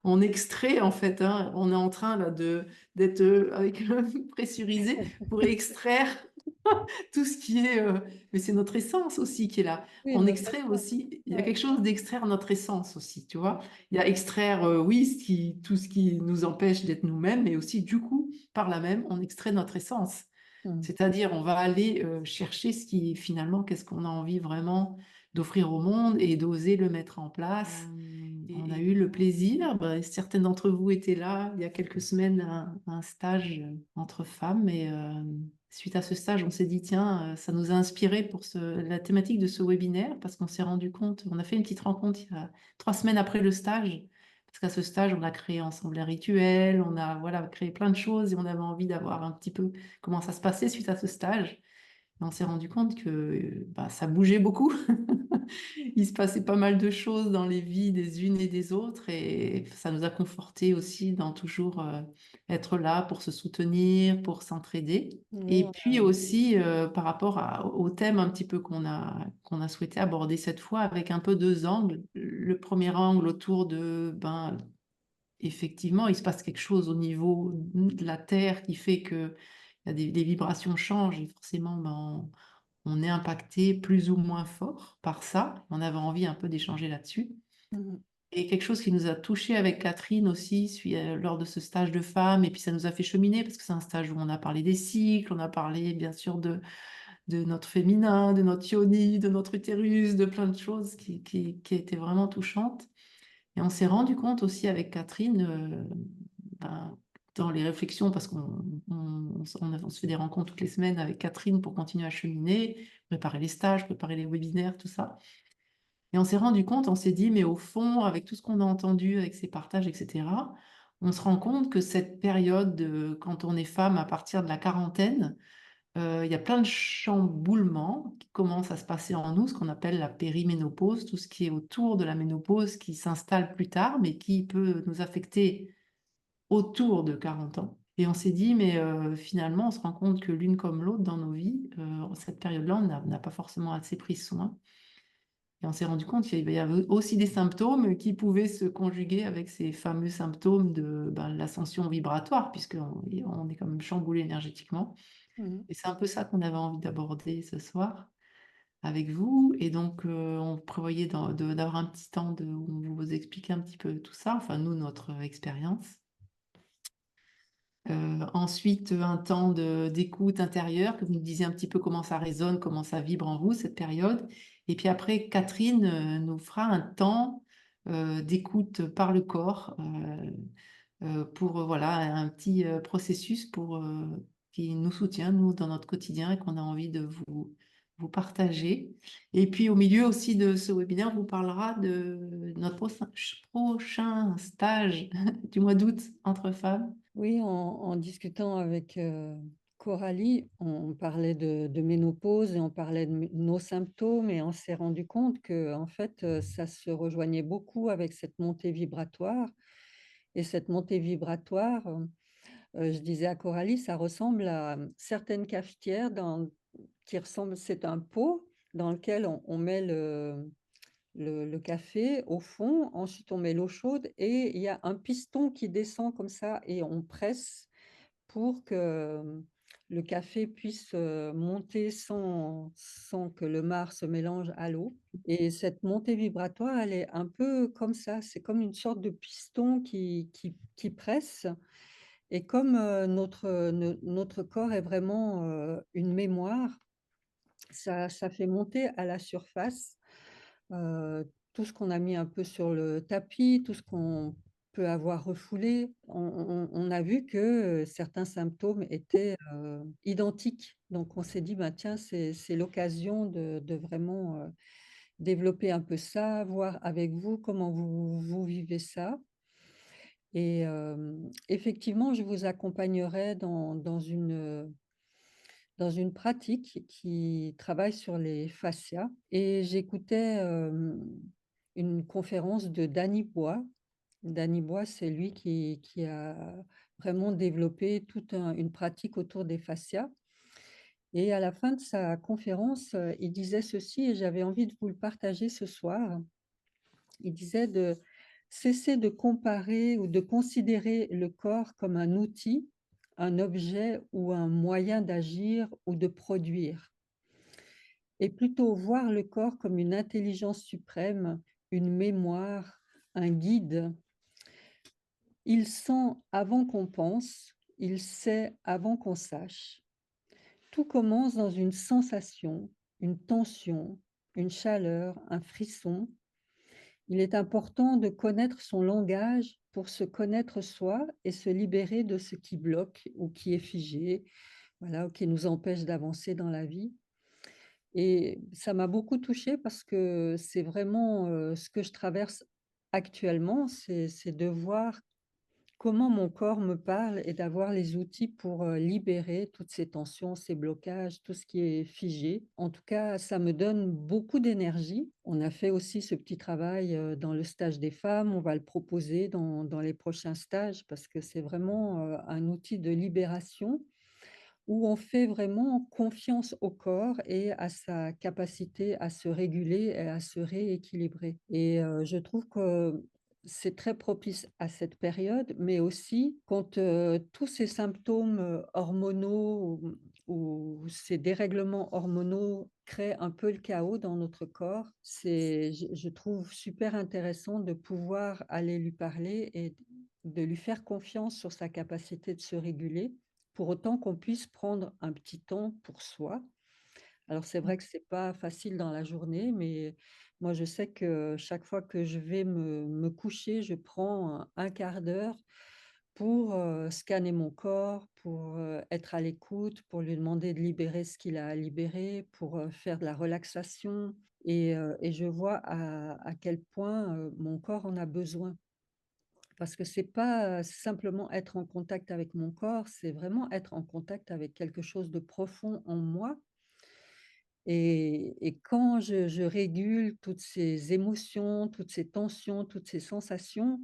on extrait en fait, hein, on est en train là d'être avec le pressurisé pour extraire tout ce qui est, mais c'est notre essence aussi qui est là. Oui, On notre extrait essence. aussi, il y a Ouais. quelque chose d'extraire notre essence aussi, tu vois. Il y a extraire, oui, tout ce qui nous empêche d'être nous-mêmes, mais aussi du coup, par là même, on extrait notre essence. Mm. C'est-à-dire, on va aller chercher ce qui, finalement, qu'est-ce qu'on a envie vraiment d'offrir au monde et d'oser le mettre en place. On a eu le plaisir, bah, certaines d'entre vous étaient là il y a quelques semaines à un stage entre femmes et suite à ce stage, on s'est dit, tiens, ça nous a inspiré pour la thématique de ce webinaire parce qu'on s'est rendu compte, on a fait une petite rencontre il y a 3 semaines après le stage, parce qu'à ce stage, on a créé ensemble un rituel, on a voilà, créé plein de choses et on avait envie d'avoir un petit peu comment ça se passait suite à ce stage. Et on s'est rendu compte que bah, ça bougeait beaucoup. Il se passait pas mal de choses dans les vies des unes et des autres et ça nous a confortés aussi dans toujours être là pour se soutenir, pour s'entraider. Oui, Et puis aussi par rapport au thème un petit peu qu'on a souhaité aborder cette fois avec un peu deux angles. Le premier angle autour de, ben, effectivement, il se passe quelque chose au niveau de la Terre qui fait que il y a des vibrations changent et forcément, ben, on est impacté plus ou moins fort par ça. On avait envie un peu d'échanger là-dessus. mm, Et quelque chose qui nous a touché avec Catherine aussi lors de ce stage de femmes, et puis ça nous a fait cheminer parce que c'est un stage où on a parlé des cycles, on a parlé bien sûr de notre féminin, de notre yoni, de notre utérus, de plein de choses qui étaient vraiment touchantes. Et on s'est rendu compte aussi avec Catherine, ben, dans les réflexions, parce on se fait des rencontres toutes les semaines avec Catherine pour continuer à cheminer, préparer les stages, préparer les webinaires, tout ça. Et on s'est rendu compte, on s'est dit, mais au fond, avec tout ce qu'on a entendu, avec ces partages, etc., on se rend compte que cette période, quand on est femme à partir de la quarantaine, il y a plein de chamboulements qui commencent à se passer en nous, ce qu'on appelle la périménopause, tout ce qui est autour de la ménopause qui s'installe plus tard, mais qui peut nous affecter autour de 40 ans. Et on s'est dit, mais finalement, on se rend compte que l'une comme l'autre dans nos vies, cette période-là, on n'a pas forcément assez pris soin. Et on s'est rendu compte qu'il y avait aussi des symptômes qui pouvaient se conjuguer avec ces fameux symptômes de ben, l'ascension vibratoire, puisqu'on est quand même chamboulé énergétiquement. mm. Et c'est un peu ça qu'on avait envie d'aborder ce soir avec vous. Et donc, on prévoyait d'avoir un petit temps où on vous expliquer un petit peu tout ça, enfin, nous, notre expérience. Ensuite, un temps d'écoute intérieure, que vous nous disiez un petit peu comment ça résonne, comment ça vibre en vous, cette période. Et puis après, Catherine nous fera un temps d'écoute par le corps pour voilà, un petit processus qui nous soutient, nous, dans notre quotidien et qu'on a envie de vous partager. Et puis au milieu aussi de ce webinaire, on vous parlera de notre prochain stage du mois d'août entre femmes. Oui, en discutant avec Coralie, on parlait de ménopause et on parlait de nos symptômes et on s'est rendu compte que en fait, ça se rejoignait beaucoup avec cette montée vibratoire. Et cette montée vibratoire, je disais à Coralie, ça ressemble à certaines cafetières qui ressemblent, c'est un pot dans lequel on met le café au fond, ensuite on met l'eau chaude et il y a un piston qui descend comme ça et on presse pour que le café puisse monter sans que le marc se mélange à l'eau. Et cette montée vibratoire, elle est un peu comme ça, c'est comme une sorte de piston qui presse. Et comme notre corps est vraiment une mémoire, ça fait monter à la surface tout ce qu'on a mis un peu sur le tapis, tout ce qu'on peut avoir refoulé. On a vu que certains symptômes étaient identiques. Donc on s'est dit, bah, tiens, c'est l'occasion de vraiment développer un peu ça, voir avec vous comment vous vivez ça. Et effectivement, je vous accompagnerai dans une pratique qui travaille sur les fascias et j'écoutais, une conférence de Danny Bois. Danny Bois, c'est lui qui a vraiment développé toute une pratique autour des fascias et à la fin de sa conférence, il disait ceci et j'avais envie de vous le partager ce soir. Il disait de cesser de comparer ou de considérer le corps comme un outil, un objet ou un moyen d'agir ou de produire, et plutôt voir le corps comme une intelligence suprême, une mémoire, un guide. Il sent avant qu'on pense, il sait avant qu'on sache. Tout commence dans une sensation, une tension, une chaleur, un frisson. Il est important de connaître son langage pour se connaître soi et se libérer de ce qui bloque ou qui est figé, voilà, ou qui nous empêche d'avancer dans la vie. Et ça m'a beaucoup touchée parce que c'est vraiment, ce que je traverse actuellement, c'est de voir comment mon corps me parle et d'avoir les outils pour, libérer toutes ces tensions, ces blocages, tout ce qui est figé. En tout cas, ça me donne beaucoup d'énergie. On a fait aussi ce petit travail, dans le stage des femmes. On va le proposer dans les prochains stages parce que c'est vraiment, un outil de libération où on fait vraiment confiance au corps et à sa capacité à se réguler et à se rééquilibrer. Et je trouve que c'est très propice à cette période, mais aussi quand, tous ces symptômes, hormonaux ou ces dérèglements hormonaux créent un peu le chaos dans notre corps. C'est je trouve super intéressant de pouvoir aller lui parler et de lui faire confiance sur sa capacité de se réguler pour autant qu'on puisse prendre un petit temps pour soi. Alors c'est vrai que c'est pas facile dans la journée, mais moi je sais que chaque fois que je vais me coucher, je prends un 1/4 d'heure pour, scanner mon corps, pour, être à l'écoute, pour lui demander de libérer ce qu'il a à libérer, pour, faire de la relaxation et je vois à quel point, mon corps en a besoin. Parce que c'est pas, simplement être en contact avec mon corps, c'est vraiment être en contact avec quelque chose de profond en moi et quand je régule toutes ces émotions, toutes ces tensions, toutes ces sensations,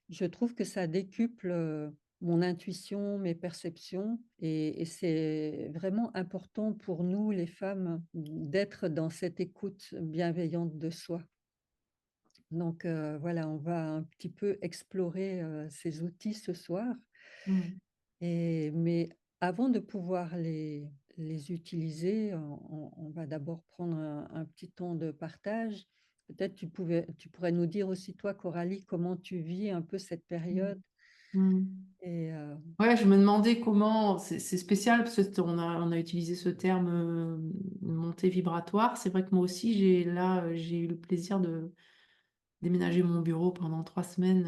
je trouve que ça décuple, mon intuition, mes perceptions et c'est vraiment important pour nous les femmes d'être dans cette écoute bienveillante de soi. Donc voilà, on va un petit peu explorer, ces outils ce soir mais avant de pouvoir les utiliser, on va d'abord prendre un petit temps de partage. Peut-être tu pourrais nous dire aussi toi, Coralie, comment tu vis un peu cette Mm. période Mm. et Ouais, je me demandais comment, c'est spécial parce qu'on a utilisé ce terme montée vibratoire. C'est vrai que moi aussi, j'ai eu le plaisir de déménager mon bureau pendant 3 semaines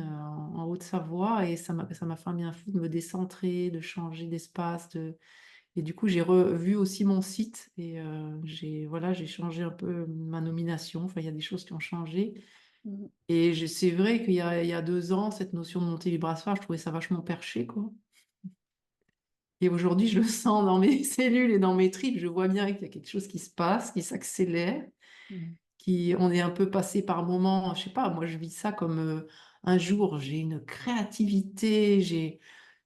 en Haute-Savoie et ça m'a fait un bien fou de me décentrer, de changer d'espace. Et du coup, j'ai revu aussi mon site et voilà, j'ai changé un peu ma nomination. Enfin, il y a des choses qui ont changé. mmh, Et c'est vrai qu'il y a 2 ans, cette notion de montée vibratoire, je trouvais ça vachement perché, quoi. Et aujourd'hui, je le sens dans mes cellules et dans mes tripes. Je vois bien qu'il y a quelque chose qui se passe, qui s'accélère, mmh, on est un peu passé par moments, je sais pas, moi je vis ça comme un jour, j'ai une créativité,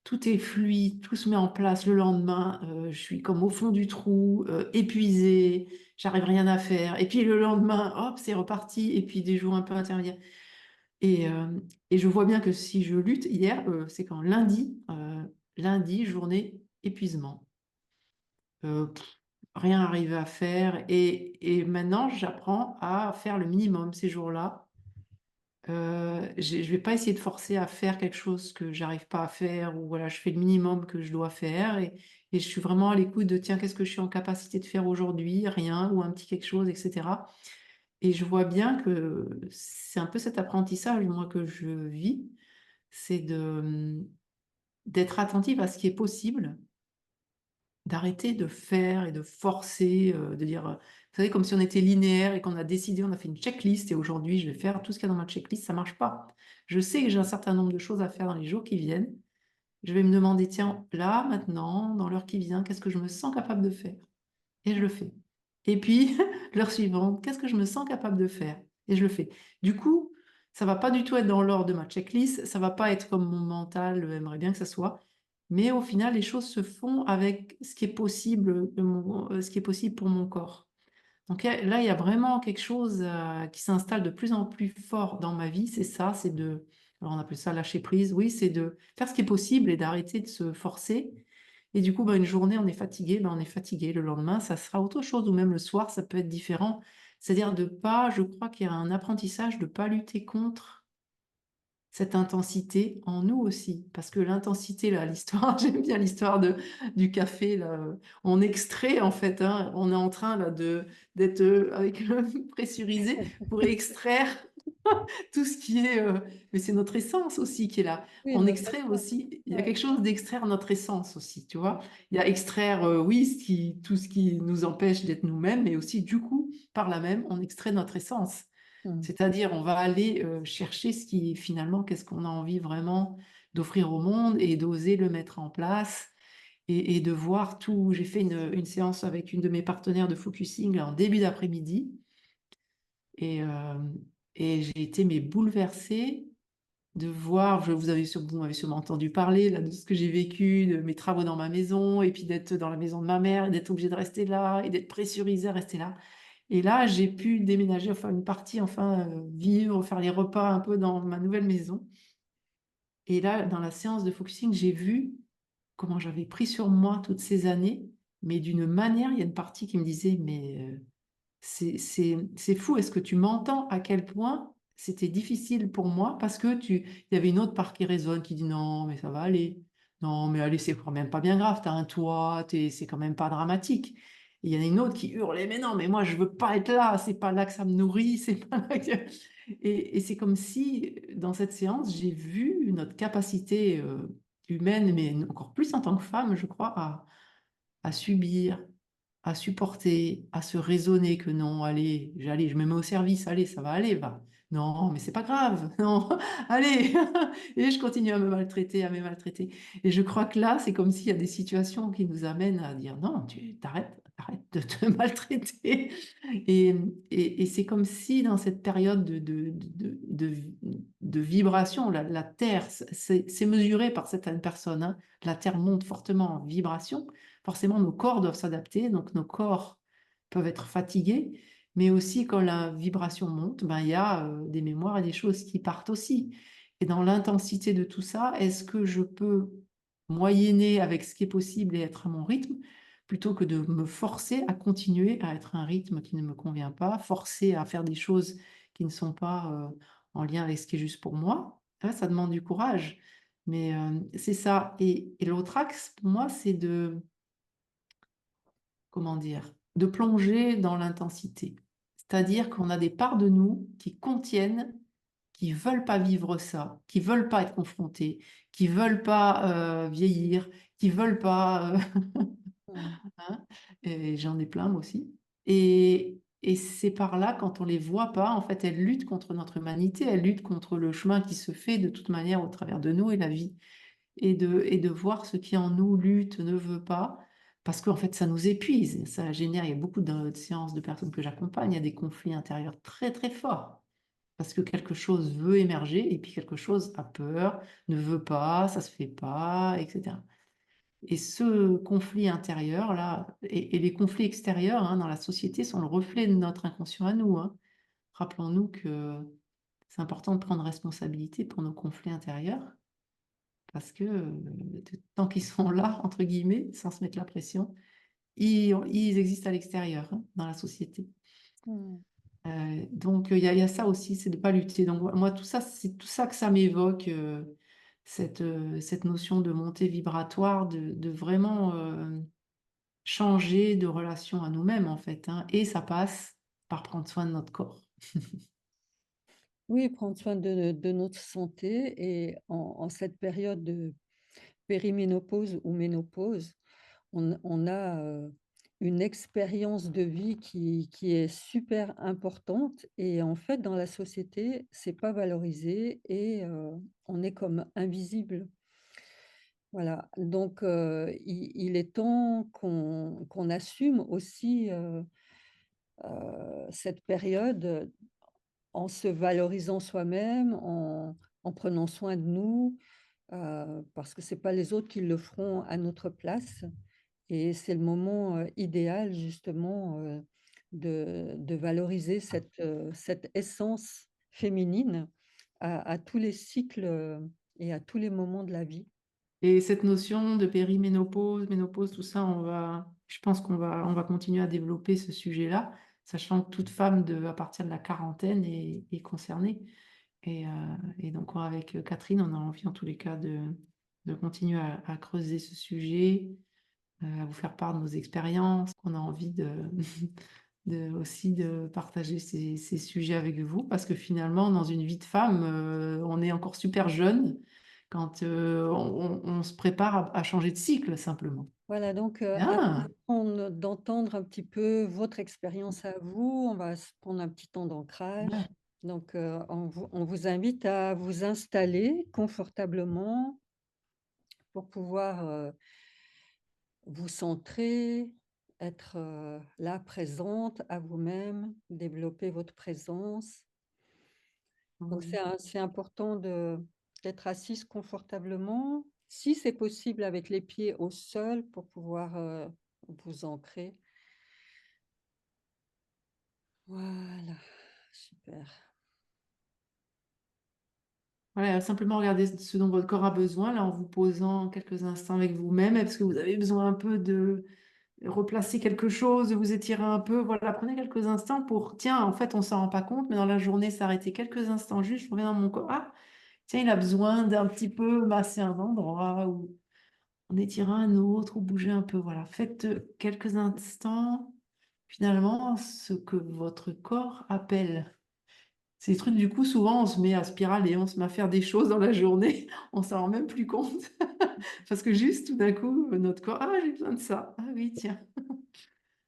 tout est fluide, tout se met en place. Le lendemain, je suis comme au fond du trou, épuisée, j'arrive rien à faire. Et puis le lendemain, hop, c'est reparti. Et puis des jours un peu intermédiaires. Et, euh, et je vois bien que si je lutte, hier, c'est quand lundi, journée épuisement. Pff, rien arrivé à faire. Et maintenant, j'apprends à faire le minimum ces jours-là. Je vais pas essayer de forcer à faire quelque chose que j'arrive pas à faire ou voilà, je fais le minimum que je dois faire et je suis vraiment à l'écoute de tiens, qu'est-ce que je suis en capacité de faire aujourd'hui? Rien ou un petit quelque chose, etc. Et je vois bien que c'est un peu cet apprentissage, moi, que je vis, c'est d'être attentive à ce qui est possible, d'arrêter de faire et de forcer, de dire, vous savez, comme si on était linéaire et qu'on a décidé, on a fait une checklist et aujourd'hui, je vais faire tout ce qu'il y a dans ma checklist, ça marche pas. Je sais que j'ai un certain nombre de choses à faire dans les jours qui viennent. Je vais me demander, tiens, là, maintenant, dans l'heure qui vient, qu'est-ce que je me sens capable de faire? Et je le fais. Et puis, l'heure suivante, qu'est-ce que je me sens capable de faire? Et je le fais. Du coup, ça va pas du tout être dans l'ordre de ma checklist, ça va pas être comme mon mental aimerait bien que ça soit, mais au final, les choses se font avec ce qui est possible, ce qui est possible pour mon corps. Donc là, il y a vraiment quelque chose qui s'installe de plus en plus fort dans ma vie, c'est ça, c'est de, alors on appelle ça lâcher prise, oui, c'est de faire ce qui est possible et d'arrêter de se forcer. Et du coup, une journée, on est fatigué, on est fatigué. Le lendemain, ça sera autre chose, ou même le soir, ça peut être différent. C'est-à-dire de pas, je crois qu'il y a un apprentissage de pas lutter contre cette intensité en nous aussi. Parce que l'intensité, là, l'histoire, j'aime bien l'histoire du café, là. On extrait, en fait, hein, on est en train là, d'être avec le pressurisé pour extraire tout ce qui est... mais c'est notre essence aussi qui est là. Oui, On notre extrait essence. aussi, il y a Ouais. quelque chose d'extraire notre essence aussi, tu vois. Il y a extraire, oui, tout ce qui nous empêche d'être nous-mêmes, mais aussi, du coup, par là même, on extrait notre essence. Mm. C'est-à-dire, on va aller chercher ce qui, finalement, qu'est-ce qu'on a envie vraiment d'offrir au monde et d'oser le mettre en place et de voir tout. J'ai fait une séance avec une de mes partenaires de focusing en début d'après-midi et, euh, et j'ai été mais bouleversée de voir, vous m'avez sûrement entendu parler là, de ce que j'ai vécu, de mes travaux dans ma maison, et puis d'être dans la maison de ma mère, et d'être obligée de rester là, et d'être pressurisée à rester là. Et là, j'ai pu déménager, enfin une partie, enfin vivre, faire les repas un peu dans ma nouvelle maison. Et là, dans la séance de focusing, j'ai vu comment j'avais pris sur moi toutes ces années, mais d'une manière, il y a une partie qui me disait, mais c'est fou, est-ce que tu m'entends à quel point c'était difficile pour moi parce que il y avait une autre part qui résonne, qui dit non, mais ça va aller. Non, mais allez, c'est quand même pas bien grave, t'as un toit, c'est quand même pas dramatique. Et il y en a une autre qui hurlait, mais non, mais moi je veux pas être là, c'est pas là que ça me nourrit, c'est pas là que... Et c'est comme si dans cette séance, j'ai vu notre capacité humaine, mais encore plus en tant que femme, je crois, à subir, à supporter, à se raisonner que non, allez, je me mets au service, allez, ça va aller, va. Non, mais c'est pas grave, non, allez. Et je continue à me maltraiter, à me maltraiter. Et je crois que là, c'est comme s'il y a des situations qui nous amènent à dire non, tu t'arrêtes de te maltraiter. Et, et c'est comme si dans cette période de vibration, la Terre, c'est mesuré par certaines personnes, hein, la Terre monte fortement en vibration. Forcément, nos corps doivent s'adapter, donc nos corps peuvent être fatigués, mais aussi quand la vibration monte, il y a des mémoires et des choses qui partent aussi. Et dans l'intensité de tout ça, est-ce que je peux moyenner avec ce qui est possible et être à mon rythme, plutôt que de me forcer à continuer à être un rythme qui ne me convient pas, forcer à faire des choses qui ne sont pas en lien avec ce qui est juste pour moi? Là, ça demande du courage. Mais c'est ça. Et l'autre axe, pour moi, c'est de comment dire, de plonger dans l'intensité. C'est-à-dire qu'on a des parts de nous qui contiennent, qui veulent pas vivre ça, qui veulent pas être confrontées, qui veulent pas vieillir, qui veulent pas, Mm. hein, et j'en ai plein moi aussi. Et ces parts-là, quand on les voit pas, en fait, elles luttent contre notre humanité, elles luttent contre le chemin qui se fait de toute manière au travers de nous et la vie et de voir ce qui en nous lutte, ne veut pas, parce qu'en fait, ça nous épuise, ça génère, il y a beaucoup de séances de personnes que j'accompagne, il y a des conflits intérieurs très, très forts, parce que quelque chose veut émerger, et puis quelque chose a peur, ne veut pas, ça se fait pas, etc. Et ce conflit intérieur-là, et les conflits extérieurs dans la société sont le reflet de notre inconscient à nous, hein. Rappelons-nous que c'est important de prendre responsabilité pour nos conflits intérieurs parce que tant qu'ils sont là, entre guillemets, sans se mettre la pression, ils existent à l'extérieur, hein, dans la société. Mm. Donc, il y a ça aussi, c'est de ne pas lutter. Donc, moi, tout ça, c'est tout ça que ça m'évoque, cette notion de montée vibratoire, de vraiment changer de relation à nous-mêmes, en fait, hein. Et ça passe par prendre soin de notre corps. Oui, prendre soin de notre santé et en cette période de périménopause ou ménopause, on a, une expérience de vie qui est super importante et en fait, dans la société, c'est pas valorisé et on est comme invisible. Voilà, donc il est temps qu'on assume aussi, cette période, en se valorisant soi-même, en prenant soin de nous, parce que c'est pas les autres qui le feront à notre place et c'est le moment, idéal justement, de valoriser cette essence féminine à tous les cycles, et à tous les moments de la vie. Et cette notion de périménopause, ménopause, tout ça, je pense qu'on va continuer à développer ce sujet-là, sachant que toute femme à partir de la quarantaine est concernée. Et donc, avec Catherine, on a envie en tous les cas de continuer à creuser ce sujet, à vous faire part de nos expériences. On a envie aussi de partager ces sujets avec vous, parce que finalement, dans une vie de femme, on est encore super jeune quand on se prépare à changer de cycle, simplement. Voilà, donc Bien, avant d'entendre un petit peu votre expérience à vous, on va se prendre un petit temps d'ancrage. ouais. Donc on vous invite à vous installer confortablement pour pouvoir, vous centrer, être, là, présente à vous-même, développer votre présence. Donc Oui. c'est important d'être assise confortablement, si c'est possible avec les pieds au sol pour pouvoir, vous ancrer. Voilà, super. Voilà, simplement regarder ce dont votre corps a besoin, là, en vous posant quelques instants avec vous-même. Est-ce que vous avez besoin un peu de replacer quelque chose, de vous étirer un peu? Voilà, prenez quelques instants pour, tiens, en fait, on s'en rend pas compte, mais dans la journée, s'arrêter quelques instants juste, je reviens dans mon corps. Ah, tiens, il a besoin d'un petit peu masser un endroit ou en étirer un autre ou bouger un peu. Voilà, faites quelques instants, finalement, ce que votre corps appelle. Ces trucs, du coup, souvent, on se met à spiraler, on se met à faire des choses dans la journée, on s'en rend même plus compte. Parce que juste, tout d'un coup, notre corps, ah, j'ai besoin de ça. Ah oui, tiens.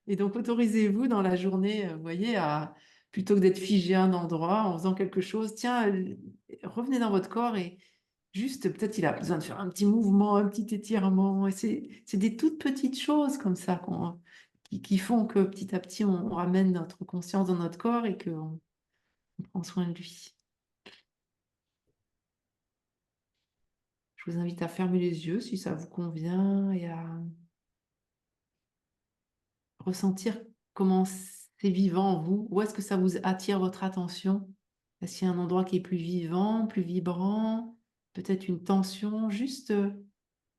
Et donc, autorisez-vous dans la journée, vous voyez, plutôt que d'être figé à un endroit en faisant quelque chose, tiens, revenez dans votre corps et juste, peut-être il a besoin de faire un petit mouvement, un petit étirement. Et c'est des toutes petites choses comme ça qui font que petit à petit, on ramène notre conscience dans notre corps et qu'on prend soin de lui. Je vous invite à fermer les yeux si ça vous convient et à ressentir comment c'est vivant en vous. Où est-ce que ça vous attire votre attention? Est-ce qu'il y a un endroit qui est plus vivant, plus vibrant? Peut-être une tension? Juste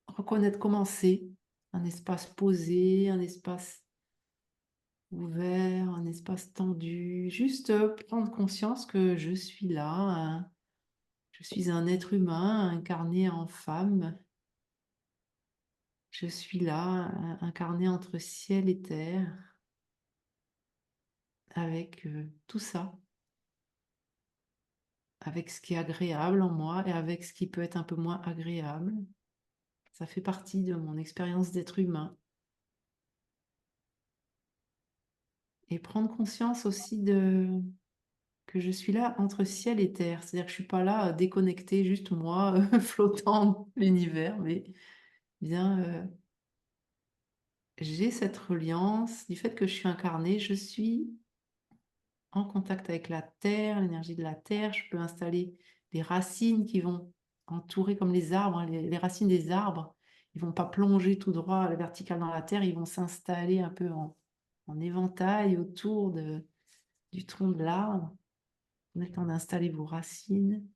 reconnaître comment c'est. Un espace posé, un espace ouvert, un espace tendu. Juste prendre conscience que je suis là, je suis un être humain incarné en femme. Je suis là, incarné entre ciel et terre, avec tout ça, avec ce qui est agréable en moi et avec ce qui peut être un peu moins agréable. Ça fait partie de mon expérience d'être humain. Et prendre conscience aussi que je suis là entre ciel et terre. C'est-à-dire que je ne suis pas là déconnectée, juste moi, flottant dans l'univers, mais bien, j'ai cette reliance du fait que je suis incarnée, je suis en contact avec la terre, l'énergie de la terre. Je peux installer des racines qui vont entourer comme les arbres, hein, les racines des arbres. Ils vont pas plonger tout droit à la verticale dans la terre, ils vont s'installer un peu en éventail autour du tronc de l'arbre. Prenez le temps d'installer vos racines.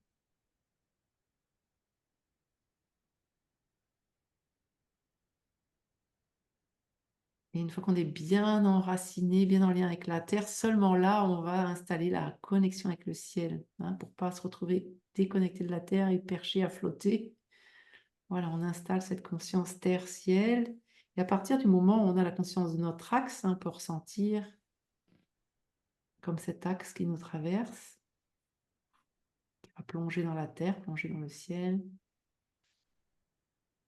Et une fois qu'on est bien enraciné, bien en lien avec la terre, seulement là, on va installer la connexion avec le ciel, hein, pour ne pas se retrouver déconnecté de la terre et perché à flotter. Voilà, on installe cette conscience terre-ciel. Et à partir du moment où on a la conscience de notre axe, hein, on peut ressentir comme cet axe qui nous traverse, qui va plonger dans la terre, plonger dans le ciel.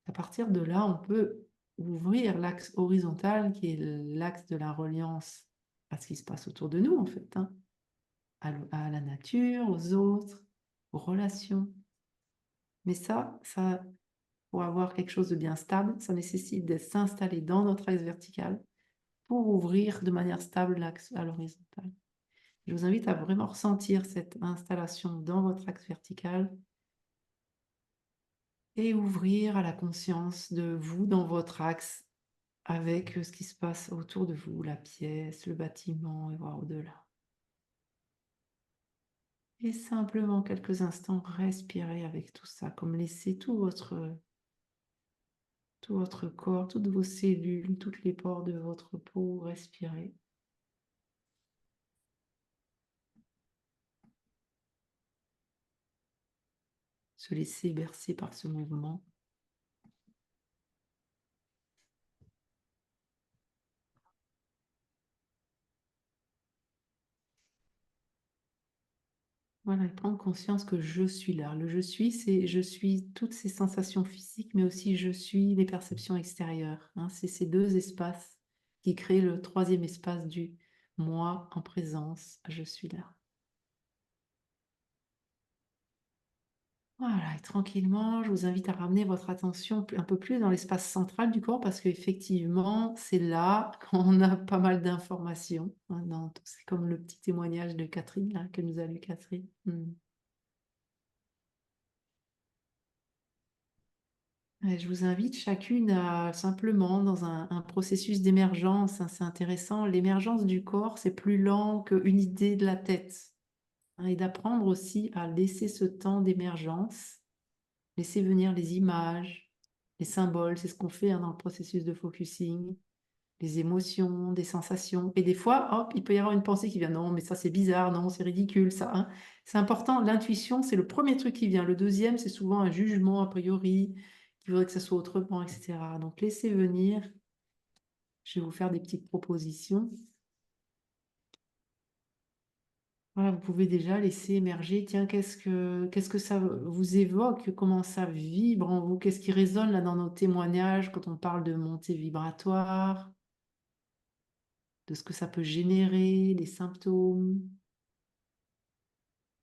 À partir de là, on peut ouvrir l'axe horizontal, qui est l'axe de la reliance à ce qui se passe autour de nous, en fait, hein, à la nature, aux autres, aux relations. Mais ça, pour avoir quelque chose de bien stable, ça nécessite de s'installer dans notre axe vertical pour ouvrir de manière stable l'axe à l'horizontale. Je vous invite à vraiment ressentir cette installation dans votre axe vertical et ouvrir à la conscience de vous dans votre axe avec ce qui se passe autour de vous, la pièce, le bâtiment, et voir au-delà. Et simplement quelques instants, respirer avec tout ça, comme laisser tout votre corps, toutes vos cellules, toutes les pores de votre peau respirer. Se laisser bercer par ce mouvement. Voilà, et prendre conscience que je suis là. Le je suis, c'est je suis toutes ces sensations physiques, mais aussi je suis les perceptions extérieures, hein. C'est ces deux espaces qui créent le troisième espace du moi en présence, je suis là. Voilà, et tranquillement, je vous invite à ramener votre attention un peu plus dans l'espace central du corps parce qu'effectivement, c'est là qu'on a pas mal d'informations, hein, c'est comme le petit témoignage de Catherine, là, que nous a lu Catherine. Et je vous invite chacune à simplement, dans un processus d'émergence, hein, c'est intéressant, l'émergence du corps, c'est plus lent qu'une idée de la tête, hein, et d'apprendre aussi à laisser ce temps d'émergence. Laisser venir les images, les symboles, c'est ce qu'on fait, hein, dans le processus de focusing, les émotions, des sensations. Et des fois, hop, il peut y avoir une pensée qui vient, non, mais ça c'est bizarre, non, c'est ridicule, ça, hein. C'est important, l'intuition, c'est le premier truc qui vient. Le deuxième, c'est souvent un jugement a priori, qui voudrait que ça soit autrement, etc. Donc laissez venir, je vais vous faire des petites propositions. Voilà, vous pouvez déjà laisser émerger, tiens, qu'est-ce que ça vous évoque, comment ça vibre en vous, qu'est-ce qui résonne là dans nos témoignages quand on parle de montée vibratoire, de ce que ça peut générer, les symptômes.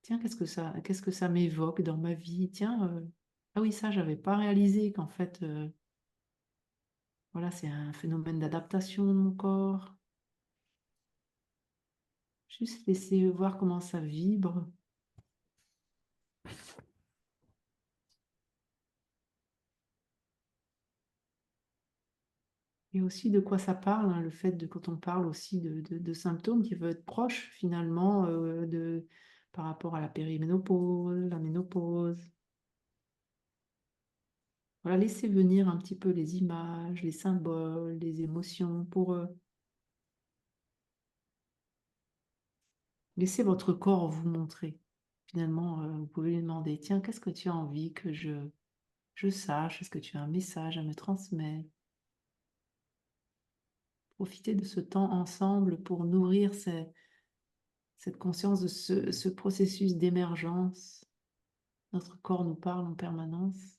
Tiens, qu'est-ce que ça m'évoque dans ma vie? Tiens, ah oui, ça, j'avais pas réalisé qu'en fait, voilà, c'est un phénomène d'adaptation de mon corps. Juste laisser voir comment ça vibre. Et aussi de quoi ça parle, hein, le fait de quand on parle aussi de symptômes qui peuvent être proches finalement par rapport à la périménopause, la ménopause. Voilà, laissez venir un petit peu les images, les symboles, les émotions pour laisser votre corps vous montrer. Finalement, vous pouvez lui demander, tiens, qu'est-ce que tu as envie que je sache? Est-ce que tu as un message à me transmettre? Profitez de ce temps ensemble pour nourrir cette conscience de ce processus d'émergence. Notre corps nous parle en permanence.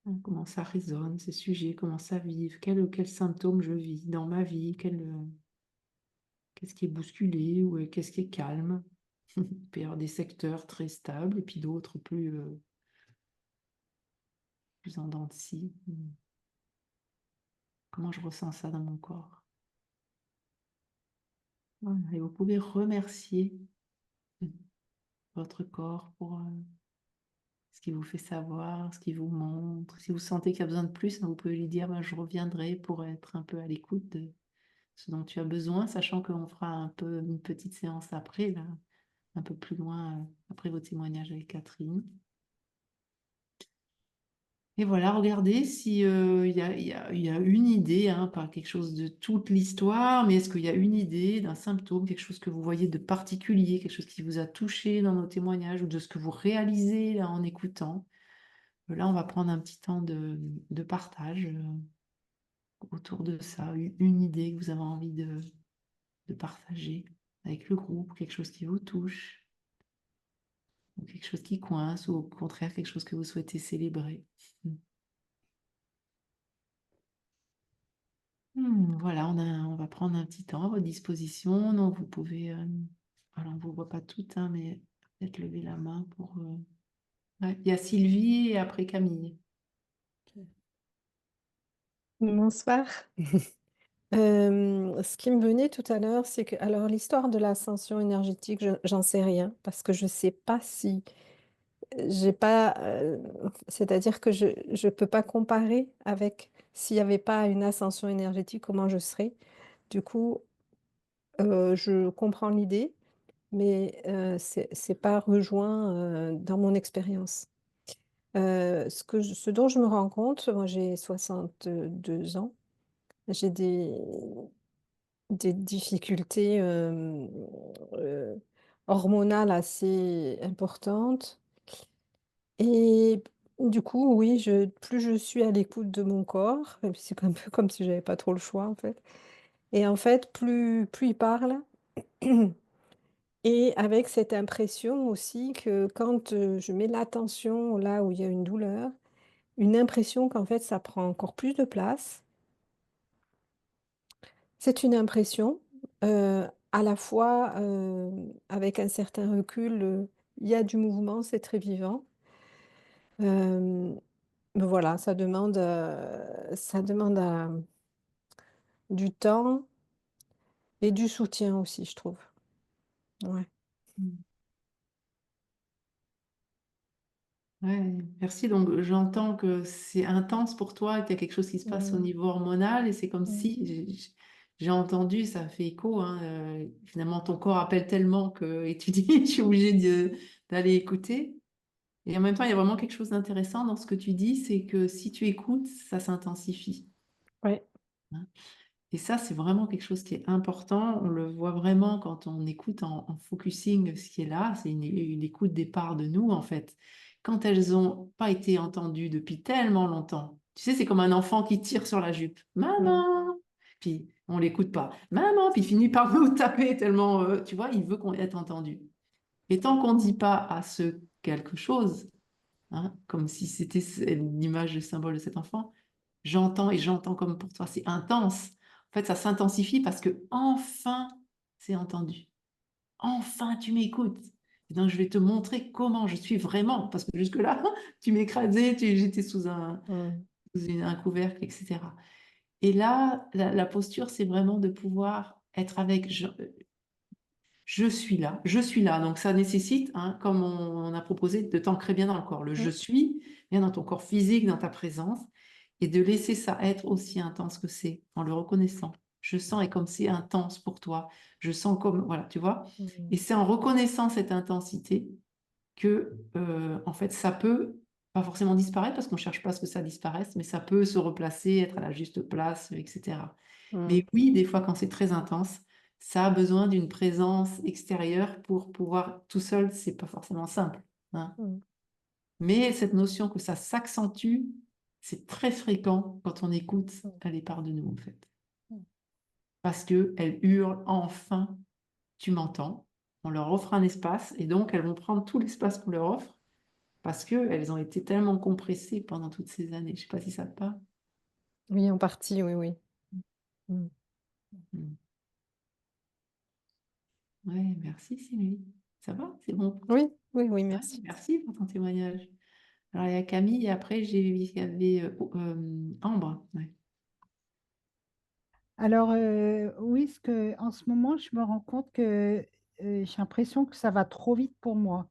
Hein, comment ça résonne, ces sujets, comment ça vibre, quel symptôme je vis dans ma vie, qu'est-ce qui est bousculé ou qu'est-ce qui est calme. Il peut y avoir des secteurs très stables et puis d'autres plus en dents de scie. Comment je ressens ça dans mon corps. Voilà. Et vous pouvez remercier votre corps pour ce qu'il vous fait savoir, ce qu'il vous montre. Si vous sentez qu'il y a besoin de plus, vous pouvez lui dire, je reviendrai pour être un peu à l'écoute de ce dont tu as besoin, sachant qu'on fera un peu une petite séance après, là, un peu plus loin, après vos témoignages avec Catherine. Et voilà, regardez si il y a une idée, hein, pas quelque chose de toute l'histoire, mais est-ce qu'il y a une idée d'un symptôme, quelque chose que vous voyez de particulier, quelque chose qui vous a touché dans nos témoignages ou de ce que vous réalisez là en écoutant. Là, on va prendre un petit temps de partage autour de ça, une idée que vous avez envie de partager avec le groupe, quelque chose qui vous touche, ou quelque chose qui coince, ou au contraire quelque chose que vous souhaitez célébrer. Voilà, on va prendre un petit temps à votre disposition. Donc, vous pouvez, alors on ne vous voit pas toutes, hein, mais peut-être lever la main pour... ouais, il y a Sylvie et après Camille. Bonsoir. Ce qui me venait tout à l'heure, c'est que, alors l'histoire de l'ascension énergétique, j'en sais rien, parce que je sais pas si j'ai pas, c'est-à-dire que je peux pas comparer avec s'il n'y avait pas une ascension énergétique, comment je serais. Du coup, je comprends l'idée, mais c'est pas rejoint dans mon expérience. Ce dont je me rends compte, moi j'ai 62 ans, j'ai des difficultés euh, hormonales assez importantes. Et du coup, oui, plus je suis à l'écoute de mon corps, et puis c'est un peu comme si j'avais pas trop le choix en fait. Et en fait, plus il parle, et avec cette impression aussi que quand je mets l'attention là où il y a une douleur, une impression qu'en fait ça prend encore plus de place. C'est une impression, à la fois avec un certain recul, il y a du mouvement, c'est très vivant. Euh, mais voilà, ça demande du temps et du soutien aussi, je trouve. Ouais. Mm. Ouais, merci. Donc, j'entends que c'est intense pour toi, qu'il y a quelque chose qui se passe au Mm, niveau hormonal, et c'est comme mm, si, j'ai entendu, ça fait écho, hein, finalement, ton corps appelle tellement que, et tu dis, je suis obligée d'aller écouter. Et en même temps, il y a vraiment quelque chose d'intéressant dans ce que tu dis, c'est que si tu écoutes, ça s'intensifie. ouais. Hein. Et ça, c'est vraiment quelque chose qui est important. On le voit vraiment quand on écoute en focusing ce qui est là. C'est une écoute des parts de nous, en fait. Quand elles n'ont pas été entendues depuis tellement longtemps. Tu sais, c'est comme un enfant qui tire sur la jupe. Mm, Maman! Puis on l'écoute pas. Maman! Puis il finit par nous taper tellement, tu vois, il veut qu'on ait entendu. Et tant qu'on ne dit pas à ce quelque chose, hein, comme si c'était l'image, le symbole de cet enfant, j'entends et j'entends comme pour toi, c'est intense. En fait, ça s'intensifie parce que enfin, c'est entendu. Enfin, tu m'écoutes. Et donc, je vais te montrer comment je suis vraiment, parce que jusque-là, tu m'écrasais, j'étais mm, un couvercle, etc. Et là, la posture, c'est vraiment de pouvoir être avec, je suis là, je suis là. Donc ça nécessite, hein, comme on a proposé, de t'ancrer bien dans le corps. Le je mm, suis, bien dans ton corps physique, dans ta présence, et de laisser ça être aussi intense que c'est, en le reconnaissant. Je sens et comme c'est intense pour toi. Je sens comme, voilà, tu vois. Et mm, c'est en reconnaissant cette intensité que, en fait, ça peut pas forcément disparaître parce qu'on ne cherche pas à ce que ça disparaisse, mais ça peut se replacer, être à la juste place, etc. Mais mm, oui, des fois, quand c'est très intense, ça a besoin d'une présence extérieure pour pouvoir, tout seul, c'est pas forcément simple, hein. mm, Mais cette notion que ça s'accentue, c'est très fréquent quand on écoute mm, les parts de nous, en fait. mm, Parce qu'elles hurlent, enfin, tu m'entends. On leur offre un espace et donc elles vont prendre tout l'espace qu'on leur offre parce qu'elles ont été tellement compressées pendant toutes ces années. Je ne sais pas si ça te parle. oui, en partie, oui, oui. Mm. Mm. Ouais, merci Sylvie. Ça va? C'est bon pour toi? Oui, oui, oui, Ouais, merci. merci pour ton témoignage. Alors, il y a Camille et après, il y avait Ambre. Ouais. Alors, oui, en ce moment, je me rends compte que j'ai l'impression que ça va trop vite pour moi.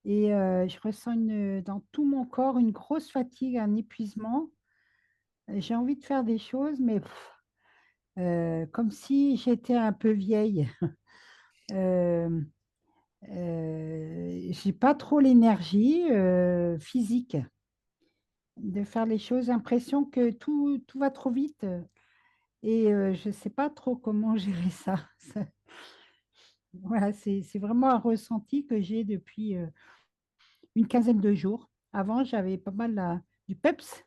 Et je ressens dans tout mon corps une grosse fatigue, un épuisement. J'ai envie de faire des choses, mais comme si j'étais un peu vieille. Euh, j'ai pas trop l'énergie physique de faire les choses. L'impression que tout va trop vite. Et je ne sais pas trop comment gérer ça. Voilà, c'est vraiment un ressenti que j'ai depuis une quinzaine de jours. Avant, j'avais pas mal du peps.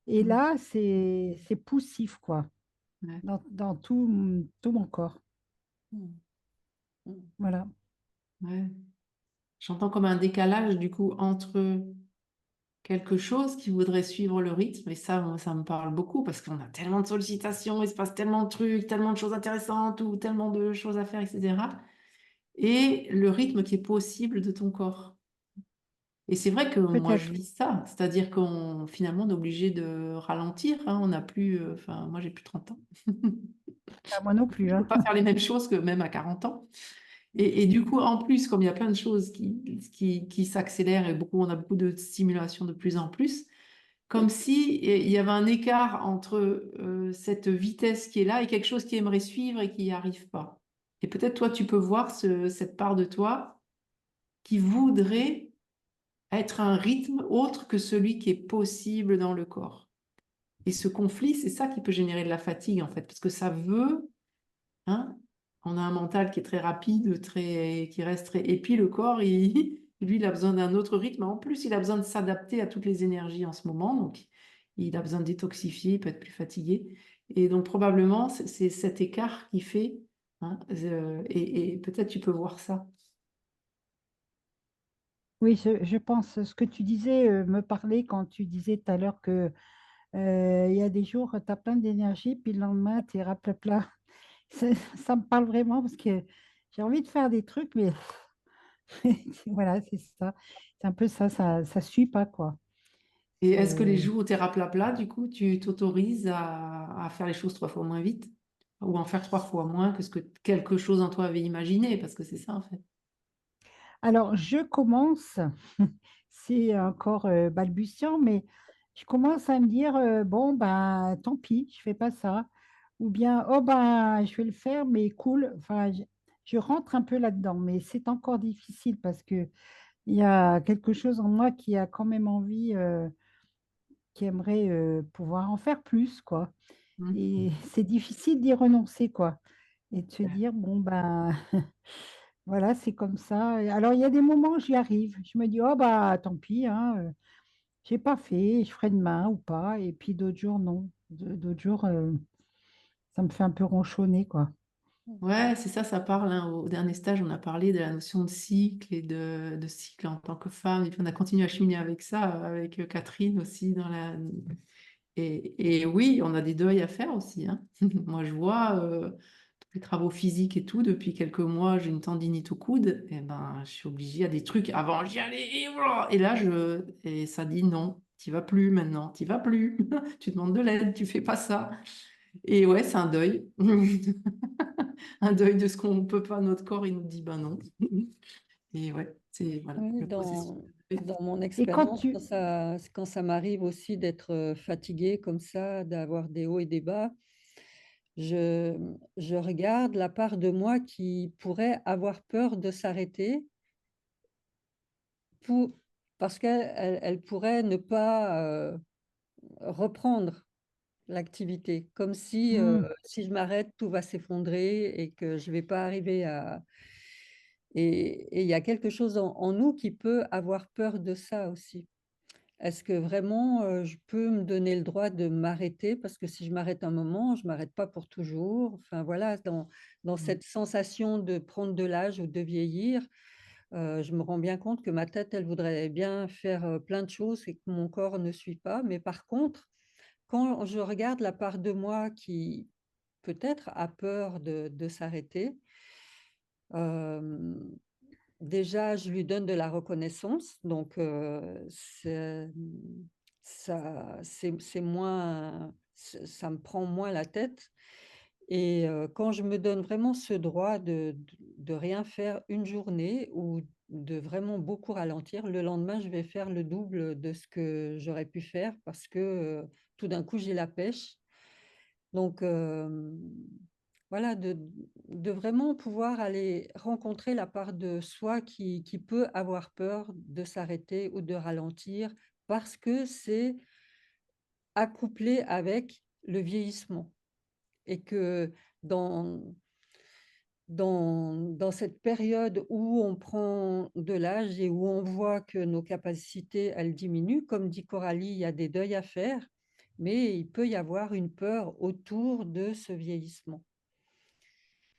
Et Mm. là, c'est poussif, quoi, Ouais. dans tout mon corps. Mm, mm, Voilà. Ouais. J'entends comme un décalage du coup entre quelque chose qui voudrait suivre le rythme, et ça, moi, ça me parle beaucoup parce qu'on a tellement de sollicitations, il se passe tellement de trucs, tellement de choses intéressantes ou tellement de choses à faire, etc. Et le rythme qui est possible de ton corps. Et c'est vrai que moi, je peut-être. vis ça. C'est-à-dire qu'on finalement, on est obligé de ralentir. Hein. On n'a plus, enfin, moi, j'ai plus 30 ans. Ah, moi non plus, Je ne peux hein. pas faire les mêmes choses que même à 40 ans. Et du coup, en plus, comme il y a plein de choses qui s'accélèrent et on a beaucoup de stimulation de plus en plus, comme si il y avait un écart entre cette vitesse qui est là et quelque chose qui aimerait suivre et qui n'y arrive pas. Et peut-être toi, tu peux voir cette part de toi qui voudrait être un rythme autre que celui qui est possible dans le corps. Et ce conflit, c'est ça qui peut générer de la fatigue, en fait, parce que ça veut, hein, on a un mental qui est très rapide, qui reste très... Et puis le corps, lui, il a besoin d'un autre rythme. En plus, il a besoin de s'adapter à toutes les énergies en ce moment, donc il a besoin de détoxifier, il peut être plus fatigué. Et donc probablement, c'est cet écart qui fait, hein, et peut-être tu peux voir ça. Oui, je pense, ce que tu disais me parlait quand tu disais tout à l'heure que il y a des jours, tu as plein d'énergie, puis le lendemain, tu es raplapla. Ça, ça me parle vraiment parce que j'ai envie de faire des trucs, mais voilà, c'est ça. C'est un peu ça, ça suit pas, quoi. Et est-ce que les C'est- jours où tu es raplapla, du coup, tu t'autorises à faire les choses 3 fois moins vite ou en faire 3 fois moins que ce que quelque chose en toi avait imaginé, parce que c'est ça en fait. Alors, je commence, c'est encore balbutiant, mais je commence à me dire, bon, ben, tant pis, je fais pas ça. Ou bien, oh, ben, je vais le faire, mais cool. Enfin, je rentre un peu là-dedans, mais c'est encore difficile parce que il y a quelque chose en moi qui a quand même envie, qui aimerait pouvoir en faire plus, quoi. Hmm. Et c'est difficile d'y renoncer, quoi. Et de se dire, bon, ben, voilà, c'est comme ça. Et alors, il y a des moments où j'y arrive. Je me dis, oh, bah, tant pis, hein, j'ai pas fait, je ferai demain ou pas. Et puis d'autres jours, non. D'autres jours, ça me fait un peu ronchonner, quoi. Ouais, c'est ça, ça parle. Hein. Au dernier stage, on a parlé de la notion de cycle et de cycle en tant que femme. Et puis on a continué à cheminer avec ça, avec Catherine aussi dans la. Et oui, on a des deuils à faire aussi. Hein. Moi, je vois tous les travaux physiques et tout. Depuis quelques mois, j'ai une tendinite au coude. Et ben, je suis obligée à des trucs. Avant, j'y allais. Et voilà. Et là, et ça dit non. Tu vas plus maintenant. Tu vas plus. Tu demandes de l'aide. Tu fais pas ça. Et ouais, c'est un deuil. Un deuil de ce qu'on peut pas. Notre corps, il nous dit ben non. Et ouais, c'est voilà Oui, le processus. dans mon Et quand expérience, tu... quand ça m'arrive aussi d'être fatiguée comme ça, d'avoir des hauts et des bas, je, je regarde la part de moi qui pourrait avoir peur de s'arrêter pour, parce elle pourrait ne pas reprendre l'activité, comme si, Hmm. si je m'arrête, tout va s'effondrer et que je vais pas arriver à... Et il y a quelque chose en nous qui peut avoir peur de ça aussi. Est-ce que vraiment, je peux me donner le droit de m'arrêter? Parce que si je m'arrête un moment, je m'arrête pas pour toujours. Enfin voilà, dans cette sensation de prendre de l'âge ou de vieillir, je me rends bien compte que ma tête, elle voudrait bien faire, plein de choses et que mon corps ne suit pas. Mais par contre, quand je regarde la part de moi qui peut-être a peur de s'arrêter, hem, déjà je lui donne de la reconnaissance, donc c'est moins, ça me prend moins la tête. Et quand je me donne vraiment ce droit de rien faire une journée ou de vraiment beaucoup ralentir, le lendemain, je vais faire le double de ce que j'aurais pu faire parce que, tout d'un coup, j'ai la pêche. Donc voilà, de vraiment pouvoir aller rencontrer la part de soi qui peut avoir peur de s'arrêter ou de ralentir parce que c'est accouplé avec le vieillissement et que dans dans cette période où on prend de l'âge et où on voit que nos capacités, elles diminuent, comme dit Coralie, il y a des deuils à faire, mais il peut y avoir une peur autour de ce vieillissement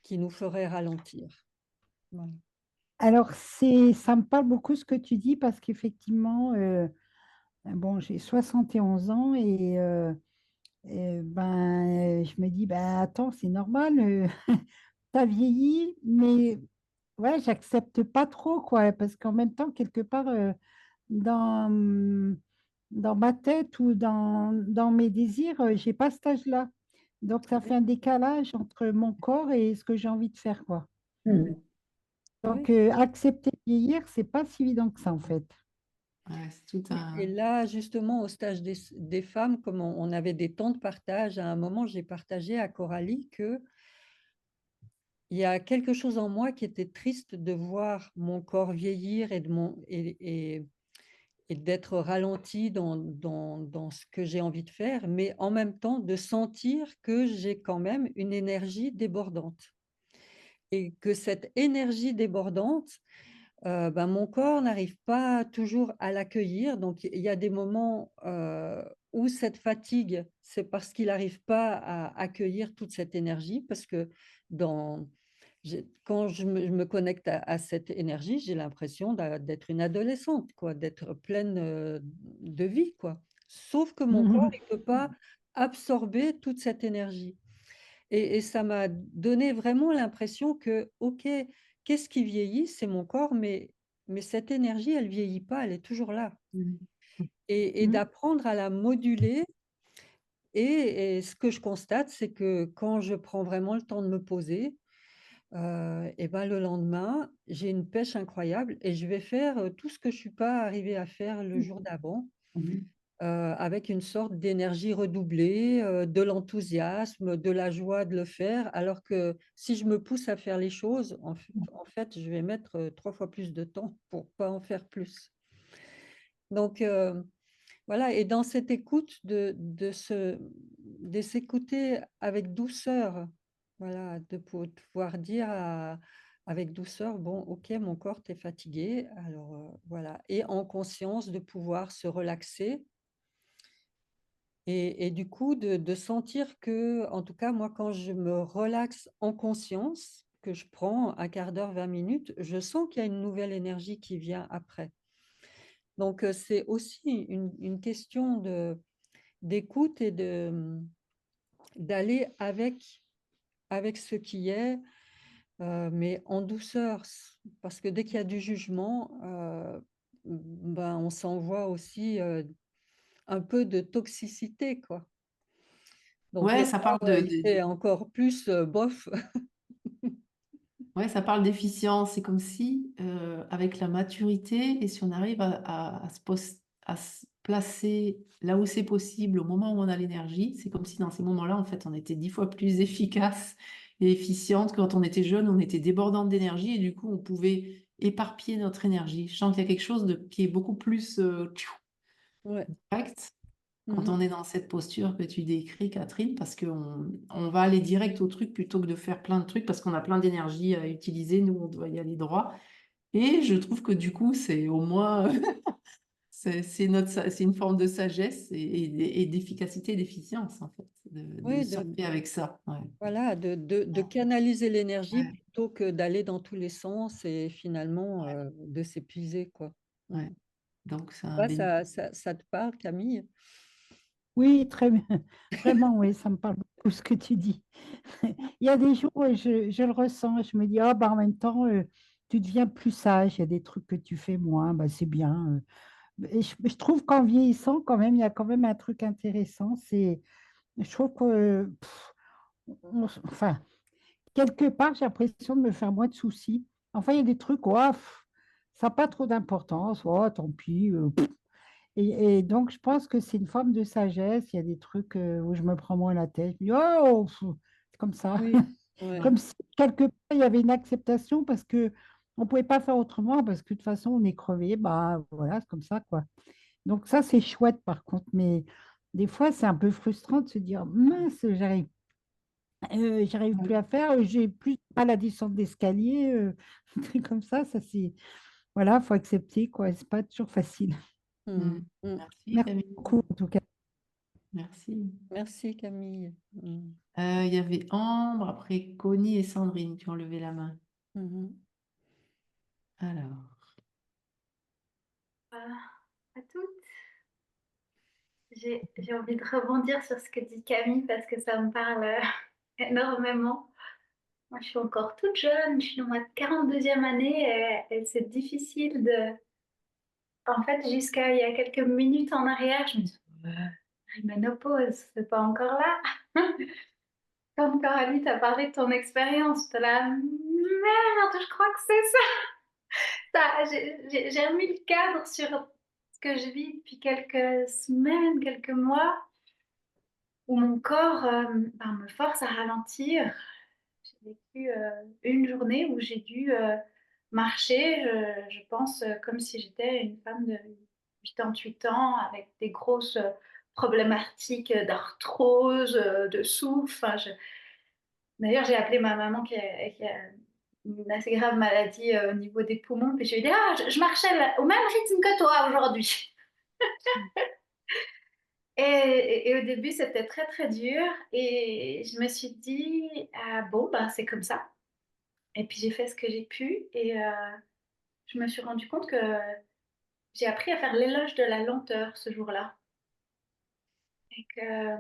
qui nous ferait ralentir. Voilà. Alors, ça me parle beaucoup ce que tu dis parce qu'effectivement, bon, j'ai 71 ans et ben, je me dis, ben, attends, c'est normal, t'as vieilli, mais ouais, j'accepte pas trop, quoi, parce qu'en même temps, quelque part, dans, dans ma tête ou dans mes désirs, j'ai pas cet âge-là. Donc, ça fait un décalage entre mon corps et ce que j'ai envie de faire, quoi. Mhm. Donc, Oui. accepter de vieillir, c'est pas si évident que ça, en fait. Ouais, c'est tout Et un... là, justement, au stage des femmes, comme on avait des temps de partage, à un moment, j'ai partagé à Coralie que il y a quelque chose en moi qui était triste de voir mon corps vieillir et d'être ralenti dans ce que j'ai envie de faire, mais en même temps de sentir que j'ai quand même une énergie débordante. Et que cette énergie débordante, ben, mon corps n'arrive pas toujours à l'accueillir. Donc il y a des moments, où cette fatigue, c'est parce qu'il n'arrive pas à accueillir toute cette énergie, parce que dans quand je me connecte à cette énergie, j'ai l'impression d'être une adolescente, quoi, d'être pleine, de vie, quoi. Sauf que mon corps, il ne peut pas absorber toute cette énergie. Et ça m'a donné vraiment l'impression que, OK, qu'est-ce qui vieillit? C'est mon corps, mais cette énergie, elle vieillit pas, elle est toujours là. Mhm. Et d'apprendre à la moduler. Et ce que je constate, c'est que quand je prends vraiment le temps de me poser, et ben, le lendemain, j'ai une pêche incroyable et je vais faire, tout ce que je suis pas arrivée à faire le jour d'avant. Mhm. Avec une sorte d'énergie redoublée, de l'enthousiasme, de la joie de le faire, alors que si je me pousse à faire les choses, en fait, je vais mettre, 3 fois plus de temps pour pas en faire plus. Donc voilà, et dans cette écoute de s'écouter avec douceur, voilà, de pouvoir dire avec douceur: «Bon, OK, mon corps, tu es fatigué, alors, voilà», et en conscience de pouvoir se relaxer. Et du coup, de sentir que, en tout cas, moi, quand je me relaxe en conscience, que je prends un quart d'heure, 20 minutes, je sens qu'il y a une nouvelle énergie qui vient après. Donc, c'est aussi une question d'écoute et d'aller avec ce qui est, mais en douceur. Parce que dès qu'il y a du jugement, ben, on s'envoie aussi, un peu de toxicité, quoi. Donc le Ouais, ça parle corps, il fait encore plus, bof. ouais, ça parle d'efficience. C'est comme si, avec la maturité, et si on arrive à se placer là où c'est possible, au moment où on a l'énergie, c'est comme si dans ces moments-là, en fait, on était 10 fois plus efficace et efficiente. Quand on était jeune, on était débordante d'énergie et du coup, on pouvait éparpiller notre énergie. Je sens qu'il y a quelque chose qui est beaucoup plus Ouais. direct quand Mmh. on est dans cette posture que tu décris, Catherine, parce qu'on va aller direct au truc plutôt que de faire plein de trucs, parce qu'on a plein d'énergie à utiliser, nous, on doit y aller droit. Et je trouve que du coup, c'est au moins, c'est une forme de sagesse et d'efficacité et d'efficience, en fait, de Oui, surfer avec ça. Ouais. voilà, de canaliser l'énergie Ouais, plutôt que d'aller dans tous les sens et finalement, ouais, de s'épuiser, quoi. Mmh. ouais. Donc, c'est un Toi, bénéfice. ça te parle, Camille? Oui, très bien. Vraiment, oui, ça me parle beaucoup ce que tu dis. Il y a des jours où je le ressens, je me dis, ah, bah, en même temps, tu deviens plus sage, il y a des trucs que tu fais moins, bah, c'est bien. Et je trouve qu'en vieillissant, quand même, il y a quand même un truc intéressant, c'est, je trouve que, enfin, quelque part, j'ai l'impression de me faire moins de soucis. Enfin, il y a des trucs, ouah, ça n'a pas trop d'importance, oh, tant pis. Et donc, je pense que c'est une forme de sagesse. Il y a des trucs où je me prends moins la tête. Je me dis, oh, c'est comme ça. Oui, ouais. Comme si quelque part, il y avait une acceptation parce que on ne pouvait pas faire autrement, parce que de toute façon, on est crevé. Bah voilà, c'est comme ça, quoi. Donc, ça, c'est chouette, par contre. Mais des fois, c'est un peu frustrant de se dire, mince, j'arrive plus à faire, j'ai plus de mal à descendre d'escalier, un truc comme ça, c'est, voilà, faut accepter, quoi. C'est pas toujours facile. Mmh. Mm. Mmh. Merci, Merci Camille. beaucoup, en tout cas. Merci. Merci, Camille. Mmh. Il y avait Ambre, après Connie et Sandrine qui ont levé la main. Mmh. Alors. Euh, à toutes. J'ai envie de rebondir sur ce que dit Camille parce que ça me parle énormément. Moi, je suis encore toute jeune, je suis dans ma 42e année et c'est difficile en fait, jusqu'à il y a quelques minutes en arrière, je me dis, ménopause, c'est pas encore là. Quand Coralie t'a parlé de ton expérience, j'étais là, merde, je crois que c'est ça. J'ai remis le cadre sur ce que je vis depuis quelques semaines, quelques mois, où mon corps me force à ralentir. J'ai vécu une journée où j'ai dû marcher, je pense, comme si j'étais une femme de 88 ans avec des grosses problématiques d'arthrose, de souffle. Enfin, d'ailleurs, j'ai appelé ma maman qui a une assez grave maladie au niveau des poumons, puis je lui ai dit, ah, je marchais au même rythme que toi aujourd'hui. Et au début, c'était très, très dur. Et je me suis dit, ah, bon, ben, c'est comme ça. Et puis j'ai fait ce que j'ai pu. Et je me suis rendu compte que j'ai appris à faire l'éloge de la lenteur ce jour-là. Et que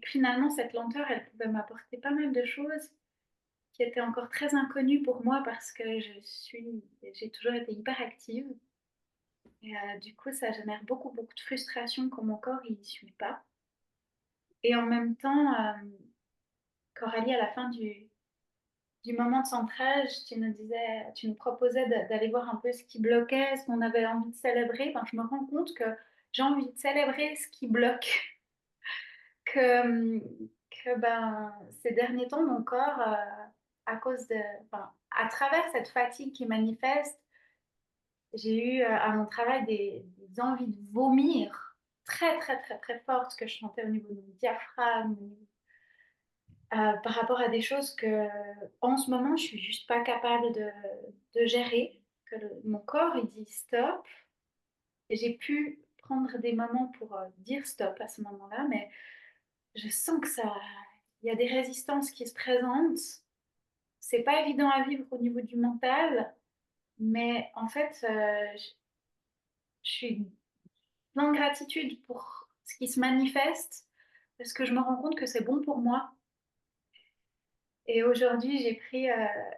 finalement, cette lenteur, elle pouvait m'apporter pas mal de choses qui étaient encore très inconnues pour moi parce que j'ai toujours été hyper active. Et du coup, ça génère beaucoup, beaucoup de frustration quand mon corps, il ne suit pas. Et en même temps, Coralie, à la fin du moment de centrage, tu nous proposais d'aller voir un peu ce qui bloquait, ce qu'on avait envie de célébrer. Ben, je me rends compte que j'ai envie de célébrer ce qui bloque. Que, que ces derniers temps, mon corps, à cause à travers cette fatigue qui manifeste, j'ai eu à mon travail des envies de vomir très, très, très, très fortes que je sentais au niveau de mon diaphragme, par rapport à des choses que, en ce moment, je suis juste pas capable de gérer. Que mon corps, il dit stop. Et j'ai pu prendre des moments pour dire stop à ce moment-là, mais je sens que il y a des résistances qui se présentent. C'est pas évident à vivre au niveau du mental, mais en fait, je suis plein de gratitude pour ce qui se manifeste, parce que je me rends compte que c'est bon pour moi. Et aujourd'hui, j'ai pris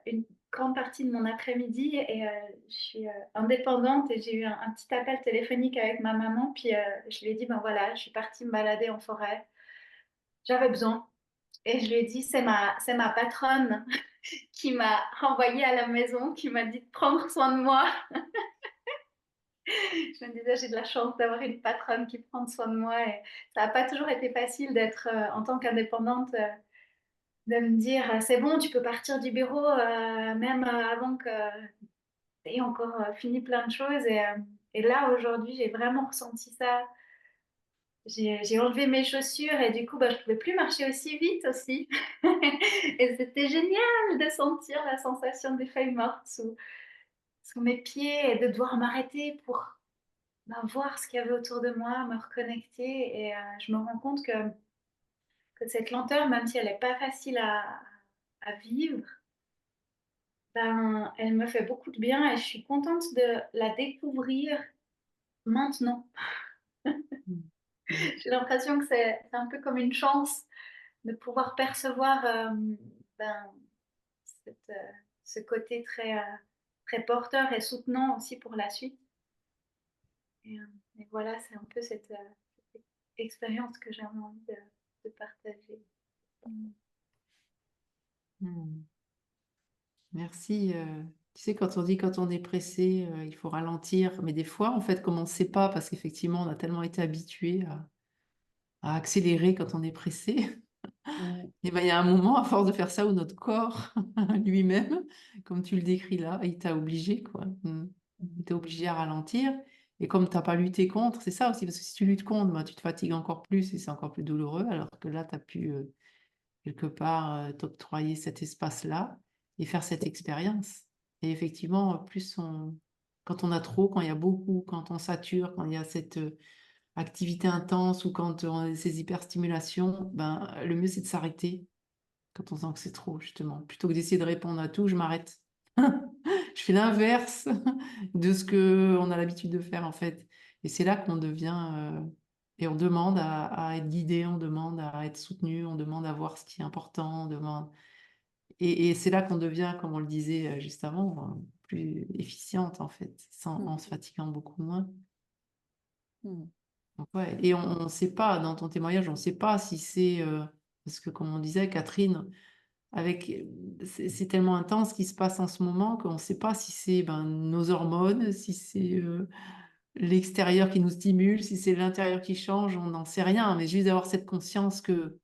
une grande partie de mon après-midi et je suis indépendante et j'ai eu un petit appel téléphonique avec ma maman. Puis je lui ai dit, ben voilà, je suis partie me balader en forêt. J'avais besoin. Et je lui ai dit, c'est ma patronne qui m'a renvoyée à la maison, qui m'a dit de prendre soin de moi. Je me disais, j'ai de la chance d'avoir une patronne qui prend soin de moi. Et ça n'a pas toujours été facile d'être en tant qu'indépendante. De me dire, c'est bon, tu peux partir du bureau, même avant que tu aies encore fini plein de choses. Et là, aujourd'hui, j'ai vraiment ressenti ça. J'ai enlevé mes chaussures et du coup, je ne pouvais plus marcher aussi vite aussi. Et c'était génial de sentir la sensation des feuilles mortes sous mes pieds et de devoir m'arrêter pour voir ce qu'il y avait autour de moi, me reconnecter. Et je me rends compte que cette lenteur, même si elle n'est pas facile à vivre, elle me fait beaucoup de bien et je suis contente de la découvrir maintenant. J'ai l'impression que c'est un peu comme une chance de pouvoir percevoir ben, cette, ce côté très, très porteur et soutenant aussi pour la suite. Et voilà, c'est un peu cette expérience que j'avais envie de partager. Hmm. Merci. Tu sais, quand on dit quand on est pressé, il faut ralentir. Mais des fois, en fait, comme on ne sait pas, parce qu'effectivement, on a tellement été habitué à accélérer quand on est pressé, Ouais. et ben, il y a un moment, à force de faire ça, où notre corps lui-même, comme tu le décris là, il t'a obligé, quoi. Il t'a obligé à ralentir. Et comme tu n'as pas lutté contre, c'est ça aussi, parce que si tu luttes contre, ben, tu te fatigues encore plus et c'est encore plus douloureux, alors que là, tu as pu quelque part t'octroyer cet espace-là et faire cette expérience. Et effectivement, quand on a trop, quand il y a beaucoup, quand on sature, quand il y a cette activité intense ou quand on a ces hyperstimulations, ben, le mieux c'est de s'arrêter quand on sent que c'est trop, justement. Plutôt que d'essayer de répondre à tout, je m'arrête. Je fais l'inverse de ce qu'on a l'habitude de faire, en fait. Et c'est là qu'on devient, et on demande à être guidé, on demande à être soutenu, on demande à voir ce qui est important, on demande... Et c'est là qu'on devient, comme on le disait juste avant, plus efficiente en fait, en se fatiguant beaucoup moins. Mm. Donc, ouais. Et on ne sait pas, dans ton témoignage, on ne sait pas si c'est, parce que comme on disait, Catherine, c'est tellement intense ce qui se passe en ce moment qu'on ne sait pas si c'est nos hormones, si c'est l'extérieur qui nous stimule, si c'est l'intérieur qui change, on n'en sait rien, mais juste d'avoir cette conscience que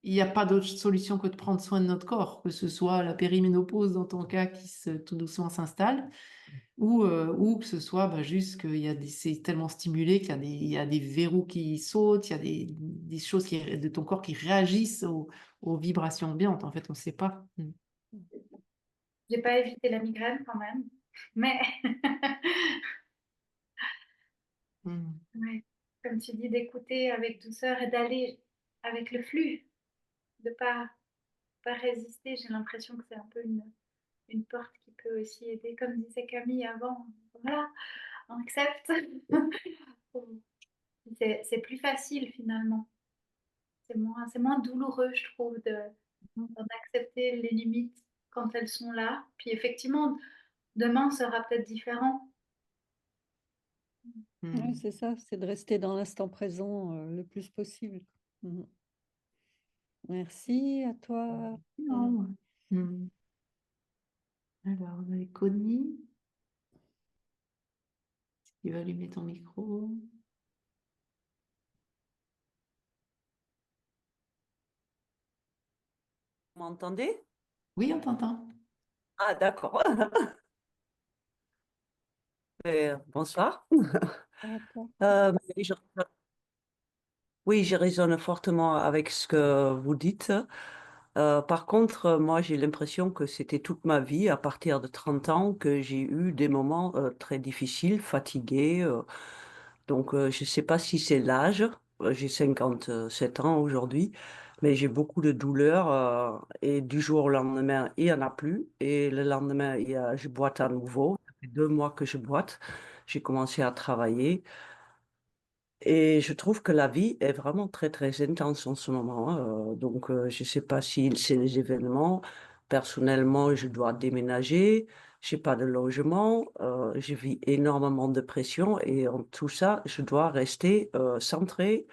il n'y a pas d'autre solution que de prendre soin de notre corps, que ce soit la périménopause dans ton cas qui tout doucement s'installe, ou que ce soit juste qu'il y a c'est tellement stimulé il y a des verrous qui sautent, il y a des choses de ton corps qui réagissent aux vibrations ambiantes. En fait, on ne sait pas. J'ai pas évité la migraine quand même, mais Mm. ouais, comme tu dis, d'écouter avec douceur et d'aller avec le flux, de pas résister. J'ai l'impression que c'est un peu une porte qui peut aussi aider, comme disait Camille avant. Voilà, on accepte. C'est plus facile finalement. C'est moins douloureux, je trouve, d'accepter les limites quand elles sont là. Puis effectivement, demain sera peut-être différent. Oui, Mm. c'est ça, c'est de rester dans l'instant présent le plus possible. Mm. Merci à toi. Non. Mm. Alors, on avait Connie. Tu vas allumer ton micro. Vous m'entendez? Oui, on t'entend. Ah, d'accord. Bonsoir. À toi. Oui, oui, je résonne fortement avec ce que vous dites. Par contre, moi, j'ai l'impression que c'était toute ma vie, à partir de 30 ans, que j'ai eu des moments très difficiles, fatigués. Donc, je ne sais pas si c'est l'âge. J'ai 57 ans aujourd'hui, mais j'ai beaucoup de douleurs. Et du jour au lendemain, il n'y en a plus. Et le lendemain, je boite à nouveau. Ça fait 2 mois que je boite. J'ai commencé à travailler. Et je trouve que la vie est vraiment très, très intense en ce moment, hein. Donc, je ne sais pas si c'est les événements. Personnellement, je dois déménager. Je n'ai pas de logement. Je vis énormément de pression. Et en tout ça, je dois rester centrée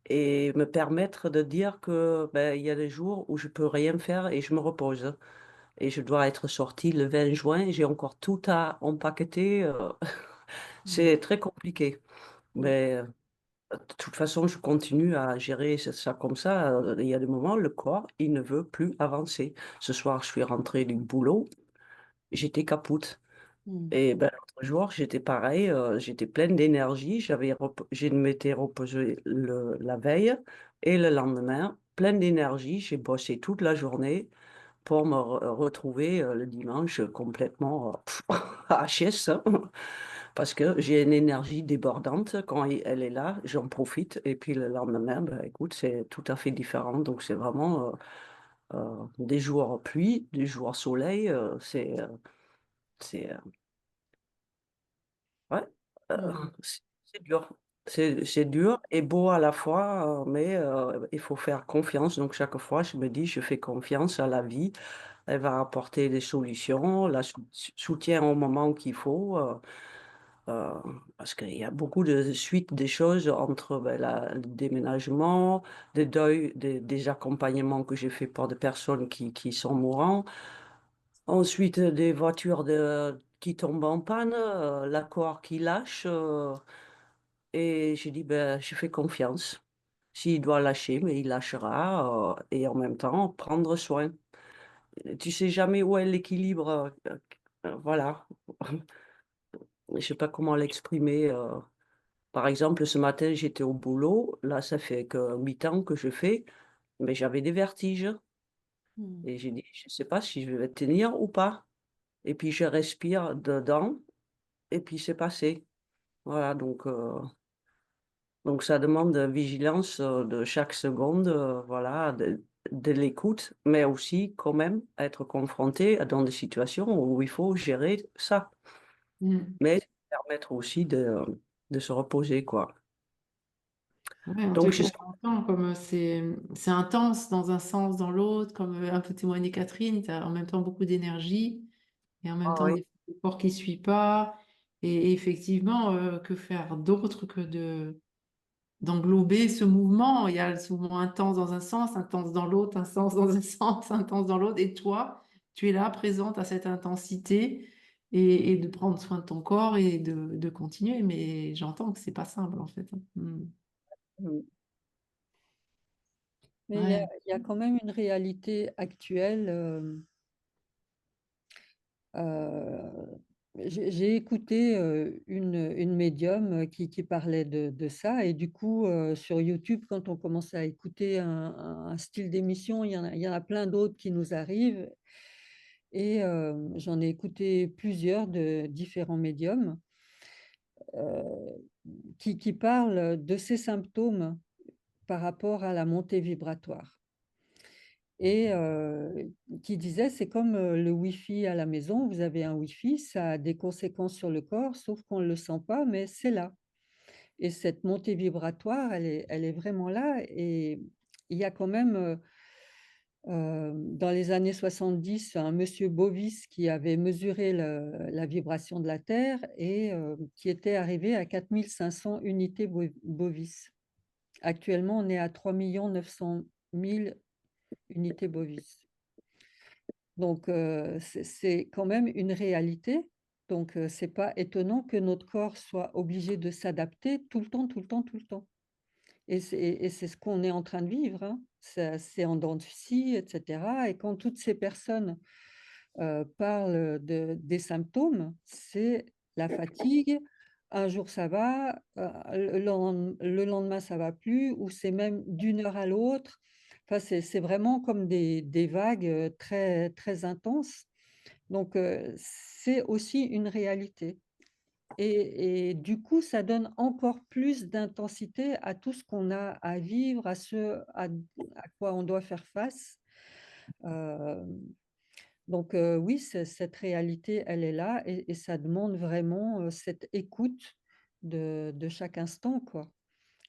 et me permettre de dire que ben, il y a des jours où je peux rien faire et je me repose. Et je dois être sortie le 20 juin. J'ai encore tout à empaqueter. C'est très compliqué. Mais de toute façon, je continue à gérer ça comme ça. Il y a des moments, le corps, il ne veut plus avancer. Ce soir, je suis rentrée du boulot, j'étais capoute. Mm. Et ben, l'autre jour, j'étais pareil, j'étais pleine d'énergie. Je m'étais reposée la veille et le lendemain, pleine d'énergie. J'ai bossé toute la journée pour me retrouver le dimanche complètement HS, hein, parce que j'ai une énergie débordante. Quand elle est là, j'en profite. Et puis le lendemain, ben, écoute, c'est tout à fait différent. Donc c'est vraiment des jours pluie, des jours soleil. C'est ouais, euh, Mm. c'est dur. C'est dur et beau à la fois, mais il faut faire confiance. Donc chaque fois, je me dis, je fais confiance à la vie. Elle va apporter des solutions, la soutien au moment qu'il faut, euh, parce qu'il y a beaucoup de suites des choses entre ben, le déménagement, des deuils, des accompagnements que j'ai fait pour des personnes qui sont mourantes, ensuite des voitures qui tombent en panne, l'accord qui lâche, et j'ai dit, ben, je fais confiance. S'il doit lâcher, mais il lâchera, et en même temps, prendre soin. Tu sais jamais où est l'équilibre. Voilà. Je sais pas comment l'exprimer. Par exemple, ce matin, j'étais au boulot. Là, ça fait que 8 ans que je fais, mais j'avais des vertiges. Mm. Et j'ai dit, je sais pas si je vais tenir ou pas. Et puis, je respire dedans, et puis c'est passé. Voilà, donc ça demande vigilance de chaque seconde, voilà, de l'écoute, mais aussi quand même être confronté dans des situations où il faut gérer ça. Mm. Mais permettre aussi de se reposer, quoi. Ouais, on te Donc, je sais comprend comme c'est intense dans un sens, dans l'autre, comme un peu témoigné Catherine, tu as en même temps beaucoup d'énergie. et en même Ah temps oui. des fois, le corps qui ne suit pas. Et effectivement, que faire d'autre que d'englober ce mouvement? Il y a ce mouvement intense dans un sens, intense dans l'autre, intense dans un sens, intense dans l'autre. Et toi, tu es là, présente à cette intensité et de prendre soin de ton corps et de continuer. Mais j'entends que c'est pas simple en fait. Mm. Mais Ouais. il y a quand même une réalité actuelle. Euh, j'ai écouté une médium qui parlait de ça, et du coup, sur YouTube, quand on commence à écouter un style d'émission, il y en a plein d'autres qui nous arrivent, et j'en ai écouté plusieurs de différents médiums euh, qui parlent de ces symptômes par rapport à la montée vibratoire. Et qui disait, c'est comme le Wi-Fi à la maison, vous avez un Wi-Fi, ça a des conséquences sur le corps, sauf qu'on ne le sent pas, mais c'est là. Et cette montée vibratoire, elle est vraiment là. Et il y a quand même, dans les années 70, un monsieur Bovis qui avait mesuré la vibration de la Terre et qui était arrivé à 4500 unités Bovis. Actuellement, on est à 3 900 000 unités Bovis. Donc, c'est quand même une réalité. Donc, c'est pas étonnant que notre corps soit obligé de s'adapter tout le temps, tout le temps, tout le temps. Et c'est ce qu'on est en train de vivre, hein. C'est en dents de scie, etc. Et quand toutes ces personnes parlent des symptômes, c'est la fatigue. Un jour, ça va, le lendemain, ça va plus, ou c'est même d'une heure à l'autre. Enfin, c'est vraiment comme des vagues très, très intenses. Donc, c'est aussi une réalité. Et du coup, ça donne encore plus d'intensité à tout ce qu'on a à vivre, à quoi on doit faire face. Euh, donc, oui, cette réalité, elle est là, et ça demande vraiment cette écoute de chaque instant, quoi.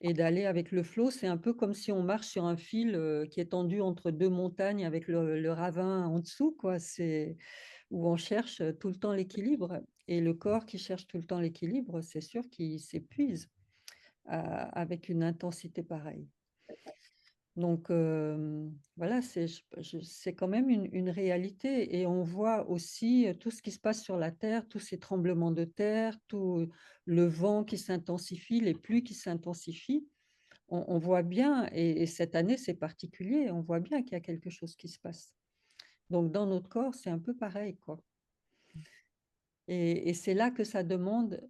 Et d'aller avec le flot, c'est un peu comme si on marche sur un fil qui est tendu entre deux montagnes avec le ravin en dessous, quoi. C'est où on cherche tout le temps l'équilibre. Et le corps qui cherche tout le temps l'équilibre, c'est sûr qu'il s'épuise avec une intensité pareille. Donc, voilà, c'est quand même une réalité. Et on voit aussi tout ce qui se passe sur la Terre, tous ces tremblements de terre, tout le vent qui s'intensifie, les pluies qui s'intensifient. On voit bien, et cette année, c'est particulier, on voit bien qu'il y a quelque chose qui se passe. Donc, dans notre corps, c'est un peu pareil, quoi. Et c'est là que ça demande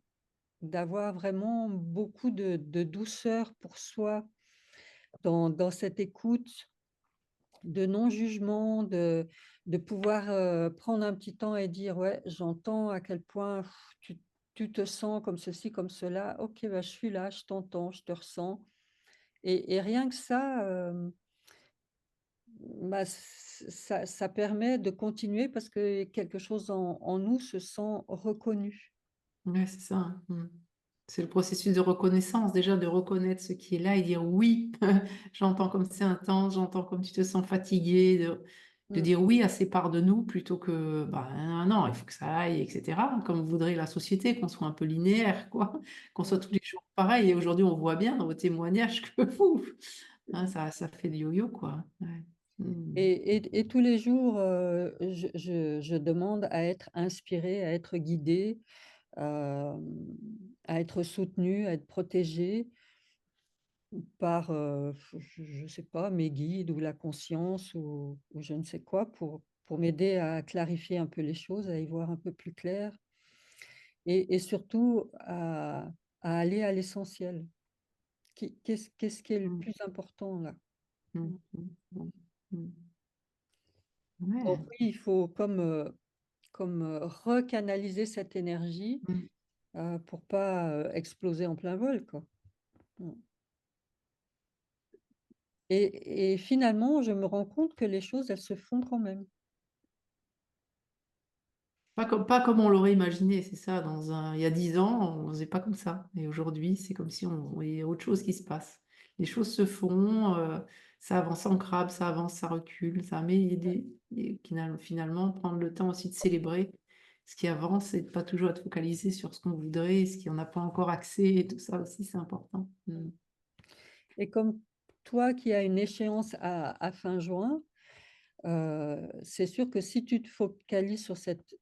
d'avoir vraiment beaucoup de douceur pour soi dans cette écoute, de non-jugement, de pouvoir prendre un petit temps et dire, ouais, j'entends à quel point tu te sens comme ceci, comme cela. Ok, bah, je suis là, je t'entends, je te ressens. Et rien que ça, bah, ça permet de continuer parce que quelque chose en nous se sent reconnu. Ouais, c'est ça. C'est le processus de reconnaissance, déjà de reconnaître ce qui est là et dire oui, j'entends comme c'est intense, j'entends comme tu te sens fatigué, de Mm. dire oui à ces parts de nous plutôt que bah, non, non, il faut que ça aille, etc. Comme voudrait la société, qu'on soit un peu linéaire, quoi, qu'on soit Mm. tous les jours pareil. Et aujourd'hui, on voit bien dans vos témoignages que ça fait du yo-yo, quoi. Ouais. Et tous les jours, je demande à être inspirée, à être guidée, euh, à être soutenue, à être protégée par, je ne sais pas, mes guides ou la conscience ou je ne sais quoi pour m'aider à clarifier un peu les choses, à y voir un peu plus clair et surtout à aller à l'essentiel. Qu'est-ce qui est le Mm, plus important là? mm, mm, mm, mm. Donc Ouais. oui, il faut comme recanaliser cette énergie Mm. pour pas exploser en plein vol, quoi. Mm. Et finalement, je me rends compte que les choses, elles se font quand même. Pas comme on l'aurait imaginé, c'est ça. Il y a 10 ans, on ne faisait pas comme ça. Et aujourd'hui, c'est comme si il y a autre chose qui se passe. Les choses se font, ça avance en crabe, ça avance, ça recule, ça met finalement prendre le temps aussi de célébrer ce qui avance et de pas toujours être focalisé sur ce qu'on voudrait, ce qu'on n'a pas encore accès et tout ça aussi, c'est important. Et comme toi qui as une échéance à fin juin, c'est sûr que si tu te focalises sur cette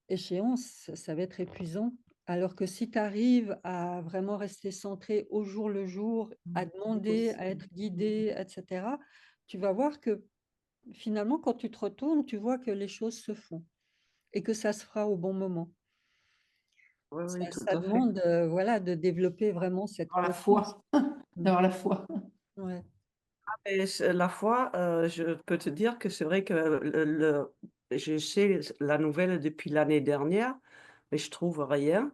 échéance, ça va être épuisant. Alors que si tu arrives à vraiment rester centré au jour le jour, à C'est demander, à possible. être guidé, etc., tu vas voir que finalement, quand tu te retournes, tu vois que les choses se font et que ça se fera au bon moment. Oui, oui, tout Ça à fait. demande, voilà, de développer vraiment cette Avoir la confiance. foi, d'avoir la foi. Ouais. Et la fois, je peux te dire que c'est vrai que je sais la nouvelle depuis l'année dernière, mais je trouve rien.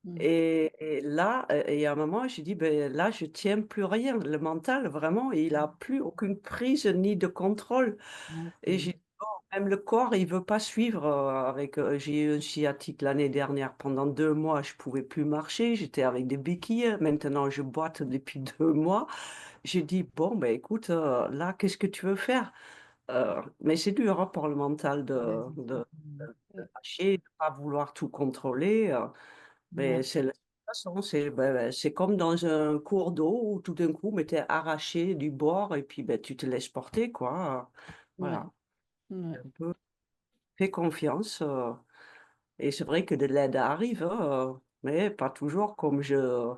Mmh. Et là, et à un moment, j'ai dit, ben là, je tiens plus rien. Le mental, vraiment, il a plus aucune prise ni de contrôle. Ouais, Et j'ai dit, bon, même le corps, il veut pas suivre. J'ai eu un sciatique l'année dernière. Pendant 2 mois, je pouvais plus marcher. J'étais avec des béquilles. Maintenant, je boite depuis 2 mois. J'ai dit, bon, ben écoute, là, qu'est-ce que tu veux faire? Mais c'est dur hein, pour le mental ouais, de lâcher, de pas vouloir tout contrôler. Mais ouais, c'est la façon, c'est comme dans un cours d'eau où tout d'un coup, tu es arraché du bord et puis ben, tu te laisses porter, quoi. Ouais, Voilà, ouais, un peu. Fais confiance. Et c'est vrai que de l'aide arrive, hein, mais pas toujours comme le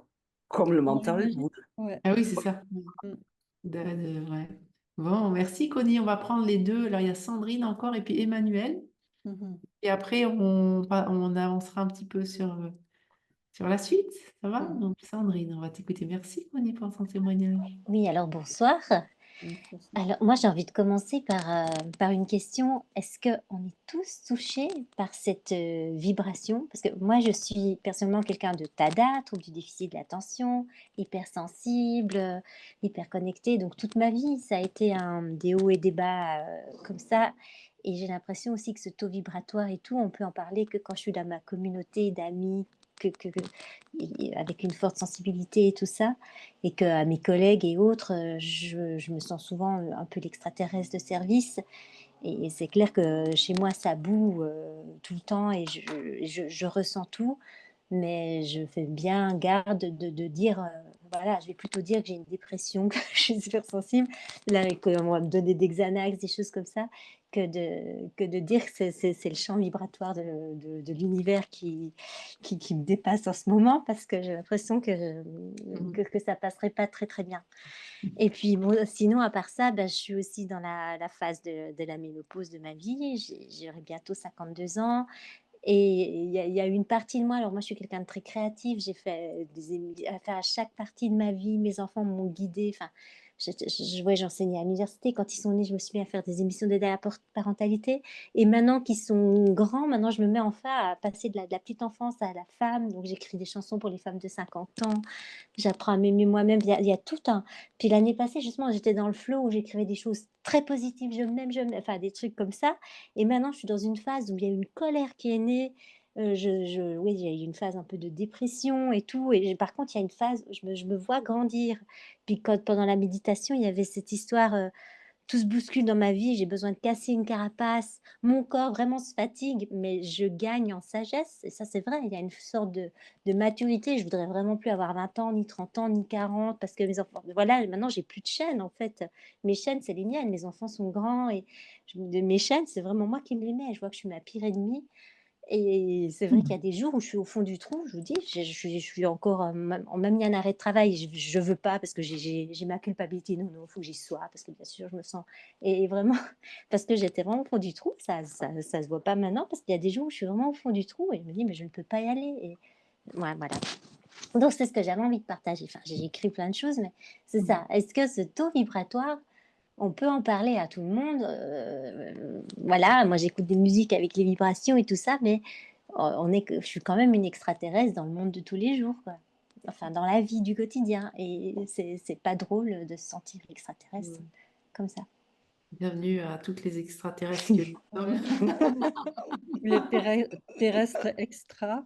on mental l'imagine. voudrait. Ouais. ah oui, c'est ça. Mmh. Ouais. Bon, merci Connie. On va prendre les deux. Alors, il y a Sandrine encore et puis Emmanuel. Mmh. Et après, on avancera un petit peu sur la suite. Ça va? Mmh. Donc, Sandrine, on va t'écouter. Merci Connie pour ton témoignage. Oui, alors bonsoir. Mmh, c'est ça. Alors moi j'ai envie de commencer par une question. Est-ce qu'on est tous touchés par cette vibration? Parce que moi je suis personnellement quelqu'un de TADA, trouble du déficit de l'attention, hypersensible, hyper connecté. Donc toute ma vie ça a été des hauts et des bas comme ça. Et j'ai l'impression aussi que ce taux vibratoire et tout, on peut en parler que quand je suis dans ma communauté d'amis, avec une forte sensibilité et tout ça et qu'à mes collègues et autres, je me sens souvent un peu l'extraterrestre de service. Et c'est clair que chez moi, ça boue tout le temps et je ressens tout. Mais je fais bien garde de dire, voilà, je vais plutôt dire que j'ai une dépression, que je suis super sensible, là, et qu'on va me donner des Xanax, des choses comme ça, que de dire que c'est le champ vibratoire de l'univers qui me dépasse en ce moment, parce que j'ai l'impression que ça passerait pas très très bien. Et puis bon, sinon, à part ça, bah, je suis aussi dans la phase de la ménopause de ma vie. J'aurai bientôt 52 ans. Et il y a une partie de moi, alors moi je suis quelqu'un de très créatif, j'ai fait à chaque partie de ma vie, mes enfants m'ont guidée, enfin, ouais, j'enseignais à l'université, quand ils sont nés, je me suis mis à faire des émissions d'aide à la parentalité, et maintenant qu'ils sont grands, maintenant je me mets enfin à passer de la petite enfance à la femme, donc j'écris des chansons pour les femmes de 50 ans, j'apprends à m'aimer moi-même, il y a tout un... Puis l'année passée, justement, j'étais dans le flow où j'écrivais des choses très positives, je m'aime, enfin des trucs comme ça, et maintenant, je suis dans une phase où il y a une colère qui est née. Oui, il y a eu une phase un peu de dépression et tout. Et par contre, il y a une phase où je me vois grandir. Puis pendant la méditation, il y avait cette histoire, tout se bouscule dans ma vie, j'ai besoin de casser une carapace. Mon corps vraiment se fatigue, mais je gagne en sagesse. Et ça, c'est vrai, il y a une sorte de maturité. Je voudrais vraiment plus avoir 20 ans, ni 30 ans, ni 40, parce que mes enfants, voilà, maintenant, j'ai plus de chaînes, en fait. Mes chaînes, c'est les miennes. Mes enfants sont grands et mes chaînes, c'est vraiment moi qui me les mets. Je vois que je suis ma pire ennemie. Et c'est vrai qu'il y a des jours où je suis au fond du trou, je vous dis, je suis encore, on m'a mis un arrêt de travail, je veux pas parce que j'ai ma culpabilité, non, non, il faut que j'y sois, parce que bien sûr, je me sens, et vraiment, parce que j'étais vraiment au fond du trou, ça se voit pas maintenant, parce qu'il y a des jours où je suis vraiment au fond du trou, et je me dis, mais je ne peux pas y aller, et ouais, voilà. Donc, c'est ce que j'avais envie de partager, enfin, j'ai écrit plein de choses, mais c'est ça, est-ce que ce taux vibratoire, on peut en parler à tout le monde. Voilà, moi j'écoute des musiques avec les vibrations et tout ça, mais je suis quand même une extraterrestre dans le monde de tous les jours, quoi. Enfin, dans la vie du quotidien. Et c'est pas drôle de se sentir extraterrestre comme ça. Bienvenue à toutes les extraterrestres que nous sommes. Les terrestres extra.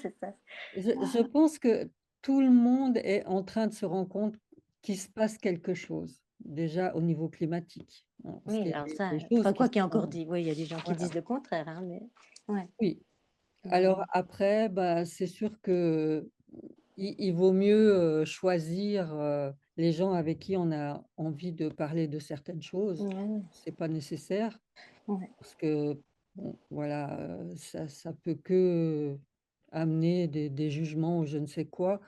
C'est ça. Je pense que tout le monde est en train de se rendre compte qu'il se passe quelque chose, déjà au niveau climatique, hein, parce Oui, qu'il y a alors ça, des choses enfin, qui quoi qu'il y a encore sont... dit, oui, il y a des gens qui Voilà. disent le contraire, hein, mais Ouais. Oui. Alors après, bah, c'est sûr que il vaut mieux choisir les gens avec qui on a envie de parler de certaines choses. Ouais, C'est pas nécessaire ouais. parce que bon, voilà, ça peut que amener des jugements ou je ne sais quoi.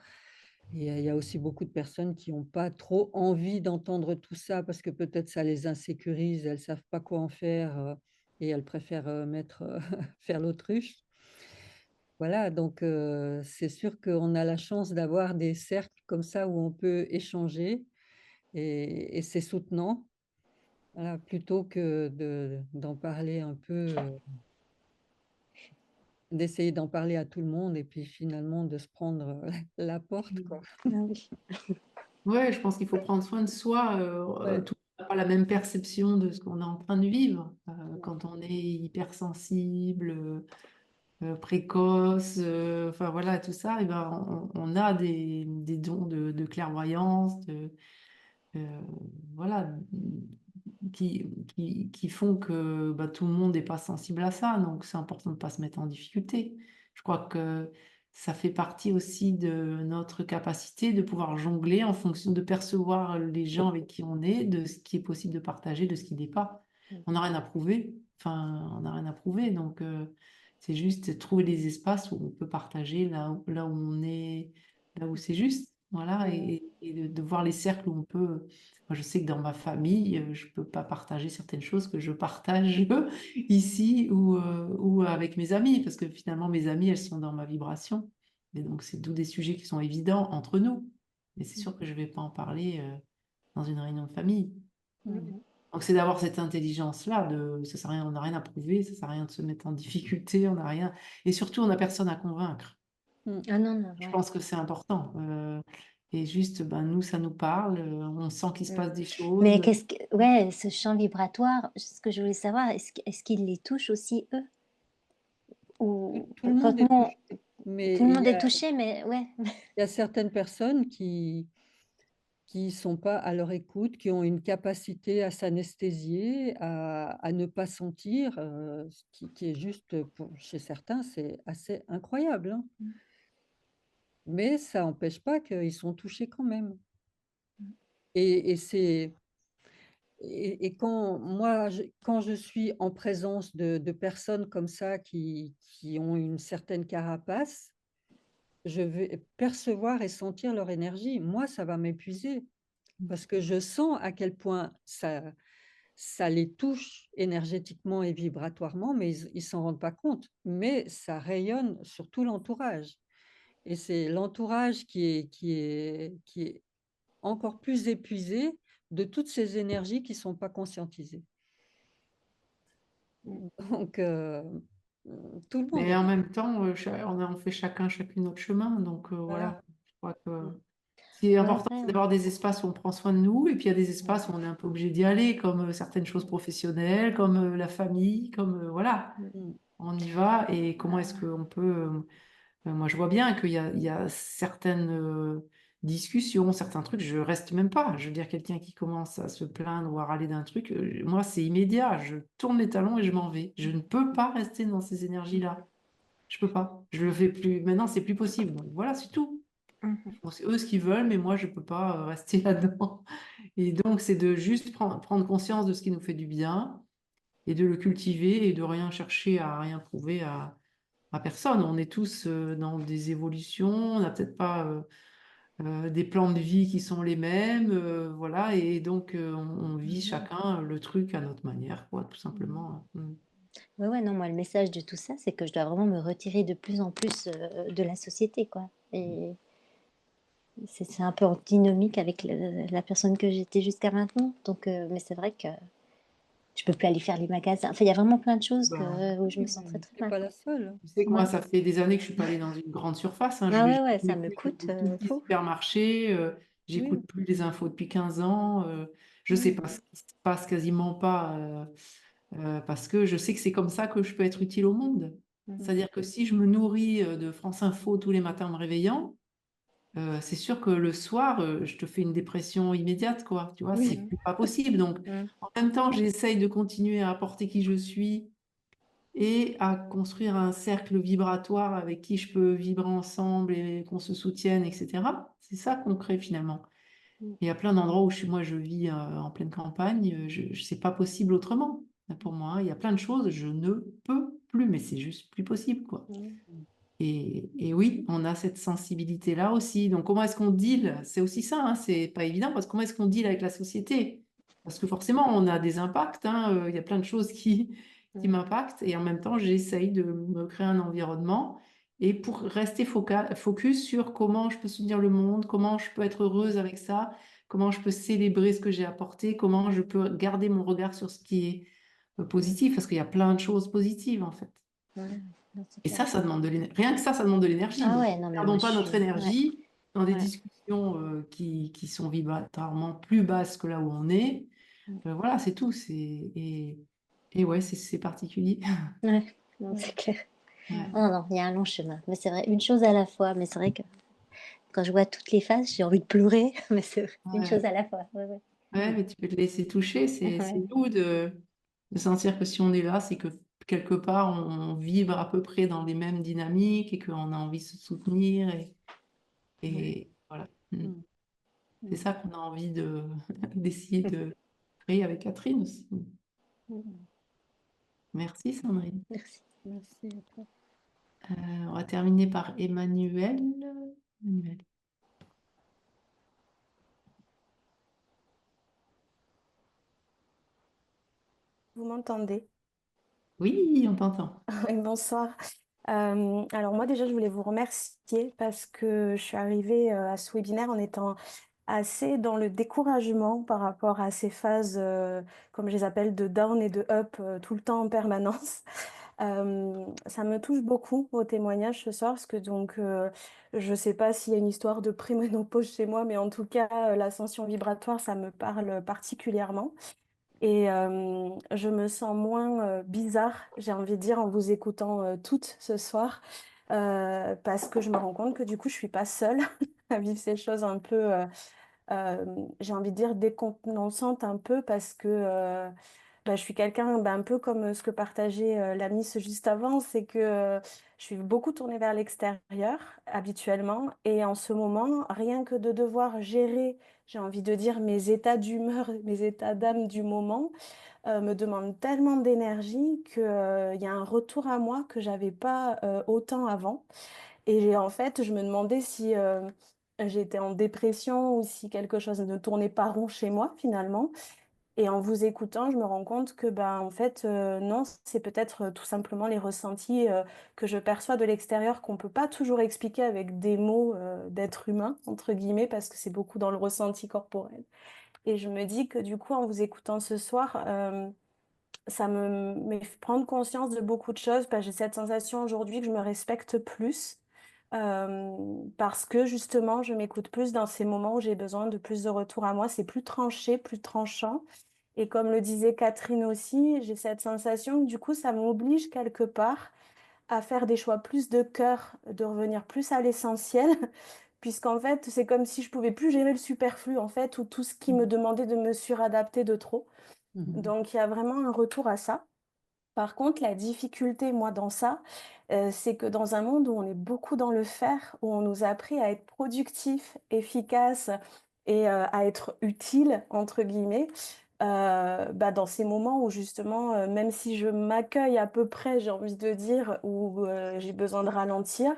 Et il y a aussi beaucoup de personnes qui ont pas trop envie d'entendre tout ça parce que peut-être ça les insécurise, elles savent pas quoi en faire, et elles préfèrent, mettre, faire l'autruche. Voilà, donc c'est sûr qu'on a la chance d'avoir des cercles comme ça où on peut échanger et c'est soutenant, voilà, plutôt que d'en parler un peu, d'essayer d'en parler à tout le monde et puis finalement de se prendre, la porte, quoi. Ah oui. Ouais, je pense qu'il faut prendre soin de soi. Ouais. Tout le monde n'a pas la même perception de ce qu'on est en train de vivre. Quand on est hypersensible, précoce, enfin voilà, tout ça, et ben, on a des dons de clairvoyance, euh, voilà, qui font que bah, tout le monde n'est pas sensible à ça. Donc, c'est important de ne pas se mettre en difficulté. Je crois que ça fait partie aussi de notre capacité de pouvoir jongler en fonction de percevoir les gens avec qui on est, de ce qui est possible de partager, de ce qui n'est pas. On n'a rien à prouver. Enfin, on n'a rien à prouver. Donc, c'est juste trouver des espaces où on peut partager là où on est, là où c'est juste. Voilà, et de voir les cercles où on peut. Moi, je sais que dans ma famille, je ne peux pas partager certaines choses que je partage ici ou avec mes amis, parce que finalement, mes amis, elles sont dans ma vibration. Et donc, c'est tous des sujets qui sont évidents entre nous. Mais c'est sûr que je ne vais pas en parler dans une réunion de famille. Mmh. Donc, c'est d'avoir cette intelligence-là, ça sert à rien, on n'a rien à prouver, ça sert à rien de se mettre en difficulté, on n'a rien. Et surtout, on n'a personne à convaincre. Mmh. Ah non, non, Je ouais. pense que c'est important. Et juste, ben, nous, ça nous parle, on sent qu'il se passe des Mais choses. qu'est-ce que, ouais, ce champ vibratoire, ce que je voulais savoir, est-ce qu'il les touche aussi eux? Ou Tout le quand monde est nous, touché, mais tout le il monde y est a touché, mais ouais. il y a certaines personnes qui sont pas à leur écoute, qui ont une capacité à s'anesthésier, à ne pas sentir, ce qui est juste, pour chez certains, c'est assez incroyable, hein. Mais ça n'empêche pas qu'ils sont touchés quand même et c'est et quand je suis en présence de personnes comme ça qui ont une certaine carapace, je vais percevoir et sentir leur énergie. Moi, ça va m'épuiser parce que je sens à quel point ça les touche énergétiquement et vibratoirement, mais ils s'en rendent pas compte. Mais ça rayonne sur tout l'entourage et c'est l'entourage qui est encore plus épuisé de toutes ces énergies qui sont pas conscientisées. Donc tout le monde Mais est en même temps, on fait chacune notre chemin. Donc voilà. voilà, je crois que Mmh. ce qui est Ouais, important, c'est ouais. d'avoir des espaces où on prend soin de nous, et puis il y a des Mmh. espaces où on est un peu obligé d'y aller, comme certaines choses professionnelles, comme la famille, comme voilà, Mmh. on y va. Et comment est-ce qu'on peut. Moi, je vois bien il y a certaines discussions, certains trucs, je reste même pas. Je veux dire, quelqu'un qui commence à se plaindre ou à râler d'un truc, moi, c'est immédiat. Je tourne les talons et je m'en vais. Je ne peux pas rester dans ces énergies-là. Je peux pas. Je le fais plus. Maintenant, c'est plus possible. Donc voilà, c'est tout. Mhm. Bon, c'est eux ce qu'ils veulent, mais moi, je peux pas rester là-dedans. Et donc, c'est de juste prendre conscience de ce qui nous fait du bien et de le cultiver et de rien chercher à rien prouver à personne. On est tous dans des évolutions, on n'a peut-être pas des plans de vie qui sont les mêmes, voilà, et donc on vit chacun le truc à notre manière, quoi, tout simplement. Ouais, ouais, non, moi, le message de tout ça, c'est que je dois vraiment me retirer de plus en plus de la société, quoi. Et c'est un peu antinomique avec la personne que j'étais jusqu'à maintenant. Donc, mais c'est vrai que je peux plus aller faire les magasins. Enfin, il y a vraiment plein de choses Ben, où je me Oui, sens très, très tu mal, pas quoi. la seule. tu sais que moi, Ouais. ça fait des années que je suis pas allée dans une grande surface, hein. Je Ah vais ouais, ouais, ça jamais me plus dans coûte des tout petits fou. supermarchés, Oui. j'écoute plus les infos depuis 15 ans, je sais Mmh. pas ce qui se passe quasiment pas, parce que je sais que c'est comme ça que je peux être utile au monde. Mhm. C'est-à-dire que si je me nourris de France Info tous les matins en me réveillant, c'est sûr que le soir, je te fais une dépression immédiate, quoi. Tu vois, c'est Oui. Mhm. plus pas possible. Donc, Mhm. en même temps, j'essaye de continuer à apporter qui je suis et à construire un cercle vibratoire avec qui je peux vibrer ensemble et qu'on se soutienne, etc. C'est ça qu'on crée finalement. Mm. Il y a plein d'endroits où moi je vis en pleine campagne, c'est pas possible autrement pour moi, hein. Il y a plein de choses, je ne peux plus, mais c'est juste plus possible, quoi. Mm. Et oui, on a cette sensibilité-là aussi. Donc, comment est-ce qu'on deal? C'est aussi ça, hein, c'est pas évident parce que comment est-ce qu'on deal avec la société? Parce que forcément, on a des impacts, hein, il y a plein de choses qui Mm. m'impactent et en même temps, j'essaye de me créer un environnement et pour rester focus sur comment je peux soutenir le monde, comment je peux être heureuse avec ça, comment je peux célébrer ce que j'ai apporté, comment je peux garder mon regard sur ce qui est positif parce qu'il y a plein de choses positives en fait. Ouais, non, c'est Et clair. ça demande de l'énergie. Rien que ça demande de l'énergie. Ah Donc, ouais, ne non, mais moi, perdons je pas notre suis... Ouais, énergie dans des ouais. discussions qui sont vibratoirement plus basses que là où on est. Mm. Voilà, c'est tout. Et ouais, c'est particulier. Ouais, non, Mm. c'est clair. Ouais. Non, non, il y a un long chemin. Mais c'est vrai, une chose à la fois. Mais c'est vrai que quand je vois toutes les phases, j'ai envie de pleurer. Mais c'est une chose Ouais. à la fois. Ouais, ouais. Ouais, mais tu peux te laisser toucher. C'est Ouais. doux de sentir que si on est là, c'est que quelque part, on vibre à peu près dans les mêmes dynamiques et qu'on a envie de se soutenir. Et voilà. Mm. C'est ça qu'on a envie d'essayer de créer avec Catherine aussi. Mm. Merci Sandrine. Merci. Merci à toi. On va terminer par Emmanuel. Emmanuel. Vous m'entendez? Oui, on t'entend. Oui, bonsoir. Alors moi déjà je voulais vous remercier parce que je suis arrivée à ce webinaire en étant assez dans le découragement par rapport à ces phases, comme je les appelle, de down et de up tout le temps en permanence. Ça me touche beaucoup vos témoignages ce soir parce que donc je sais pas s'il y a une histoire de préménopause chez moi, mais en tout cas l'ascension vibratoire ça me parle particulièrement. Et je me sens moins bizarre, j'ai envie de dire, en vous écoutant toutes ce soir, parce que je me rends compte que du coup, je suis pas seule à vivre ces choses un peu, euh, j'ai envie de dire, décontenançantes un peu, parce que bah, je suis quelqu'un bah, un peu comme ce que partageait l'ami juste avant, c'est que je suis beaucoup tournée vers l'extérieur habituellement, et en ce moment, rien que de devoir gérer, j'ai envie de dire, mes états d'humeur, mes états d'âme du moment, me demande tellement d'énergie qu'il y a un retour à moi que j'avais pas autant avant. Et en fait, je me demandais si j'étais en dépression ou si quelque chose ne tournait pas rond chez moi finalement. Et en vous écoutant, je me rends compte que bah, en fait, non, c'est peut-être tout simplement les ressentis que je perçois de l'extérieur qu'on peut pas toujours expliquer avec des mots d'être humain, entre guillemets, parce que c'est beaucoup dans le ressenti corporel. Et je me dis que du coup, en vous écoutant ce soir, ça me fait prendre conscience de beaucoup de choses. Parce que j'ai cette sensation aujourd'hui que je me respecte plus parce que justement, je m'écoute plus dans ces moments où j'ai besoin de plus de retour à moi. C'est plus tranché, plus tranchant. Et comme le disait Catherine aussi, j'ai cette sensation que du coup, ça m'oblige quelque part à faire des choix plus de cœur, de revenir plus à l'essentiel, puisqu'en fait, c'est comme si je pouvais plus gérer le superflu, en fait, ou tout ce qui me demandait de me suradapter de trop. Mhm. Donc, il y a vraiment un retour à ça. Par contre, la difficulté, moi, dans ça, c'est que dans un monde où on est beaucoup dans le faire, où on nous a appris à être productif, efficace et à être utile, entre guillemets, bah, dans ces moments où justement, même si je m'accueille à peu près, j'ai envie de dire, où j'ai besoin de ralentir,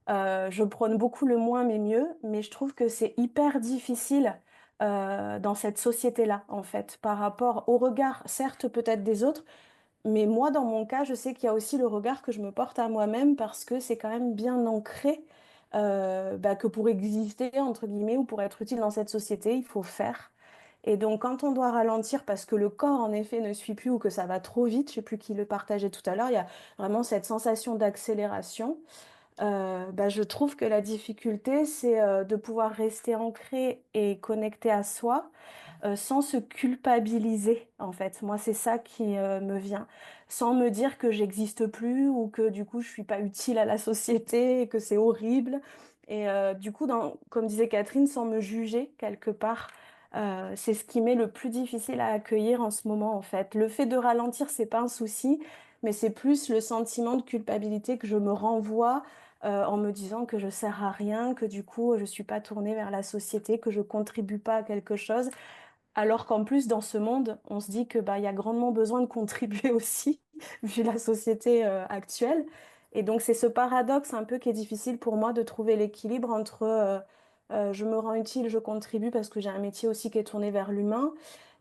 je prône beaucoup le moins mais mieux, mais je trouve que c'est hyper difficile dans cette société-là, en fait, par rapport au regard, certes peut-être des autres, mais moi, dans mon cas, je sais qu'il y a aussi le regard que je me porte à moi-même parce que c'est quand même bien ancré bah, que pour exister, entre guillemets, ou pour être utile dans cette société, il faut faire. Et donc, quand on doit ralentir parce que le corps, en effet, ne suit plus ou que ça va trop vite, je ne sais plus qui le partageait tout à l'heure, il y a vraiment cette sensation d'accélération. Bah, je trouve que la difficulté, c'est de pouvoir rester ancré et connecté à soi sans se culpabiliser, en fait. Moi, c'est ça qui me vient. Sans me dire que j'existe plus ou que du coup, je suis pas utile à la société et que c'est horrible. Et du coup, comme disait Catherine, sans me juger quelque part. C'est ce qui m'est le plus difficile à accueillir en ce moment, en fait. Le fait de ralentir, c'est pas un souci, mais c'est plus le sentiment de culpabilité que je me renvoie en me disant que je sers à rien, que du coup, je suis pas tournée vers la société, que je contribue pas à quelque chose. Alors qu'en plus, dans ce monde, on se dit que bah, il y a grandement besoin de contribuer aussi, vu la société actuelle. Et donc, c'est ce paradoxe un peu qui est difficile pour moi de trouver l'équilibre entre je me rends utile, je contribue parce que j'ai un métier aussi qui est tourné vers l'humain,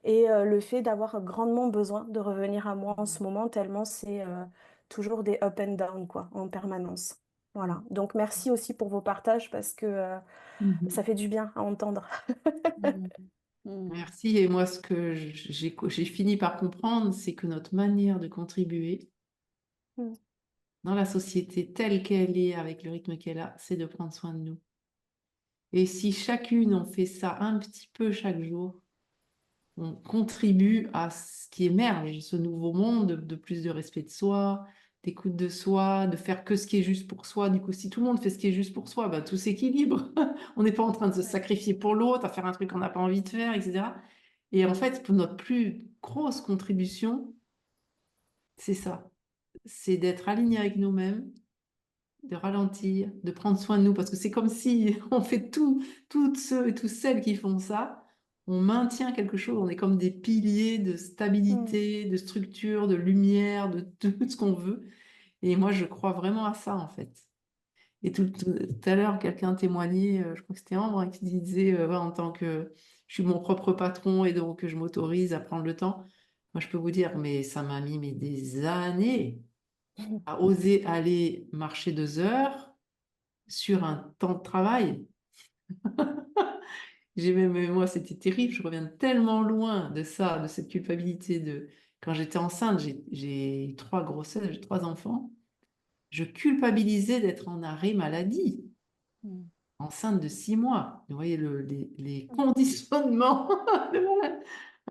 et le fait d'avoir grandement besoin de revenir à moi en ce moment, tellement c'est toujours des up and down, quoi, en permanence. Voilà. Donc, merci aussi pour vos partages parce que ça fait du bien à entendre. Merci. Et moi, ce que j'ai fini par comprendre, c'est que notre manière de contribuer Mm. dans la société telle qu'elle est, avec le rythme qu'elle a, c'est de prendre soin de nous. Et si chacune, on fait ça un petit peu chaque jour, on contribue à ce qui émerge, ce nouveau monde de plus de respect de soi, d'écoute de soi, de faire que ce qui est juste pour soi. Du coup, si tout le monde fait ce qui est juste pour soi, ben, tout s'équilibre. On n'est pas en train de se sacrifier pour l'autre, à faire un truc qu'on n'a pas envie de faire, etc. Et en fait, pour notre plus grosse contribution, c'est ça. C'est d'être aligné avec nous-mêmes, de ralentir, de prendre soin de nous, parce que c'est comme si on fait tout, toutes ceux et toutes celles qui font ça, on maintient quelque chose, on est comme des piliers de Mm. stabilité, de structure, de lumière, de tout ce qu'on veut. Et moi, je crois vraiment à ça, en fait. Et tout à l'heure, quelqu'un témoignait, je crois que c'était Ambre, hein, qui disait, ouais, en tant que je suis mon propre patron et donc je m'autorise à prendre le temps. Moi, je peux vous dire, mais ça m'a mis mais des années à oser aller marcher 2 heures sur un temps de travail. J'ai même, moi, c'était terrible. Je reviens tellement loin de ça, de cette culpabilité de quand j'étais enceinte, j'ai 3 grossesses, j'ai 3 enfants. Je culpabilisais d'être en arrêt maladie, Mm. enceinte de 6 mois. Vous voyez les conditionnements.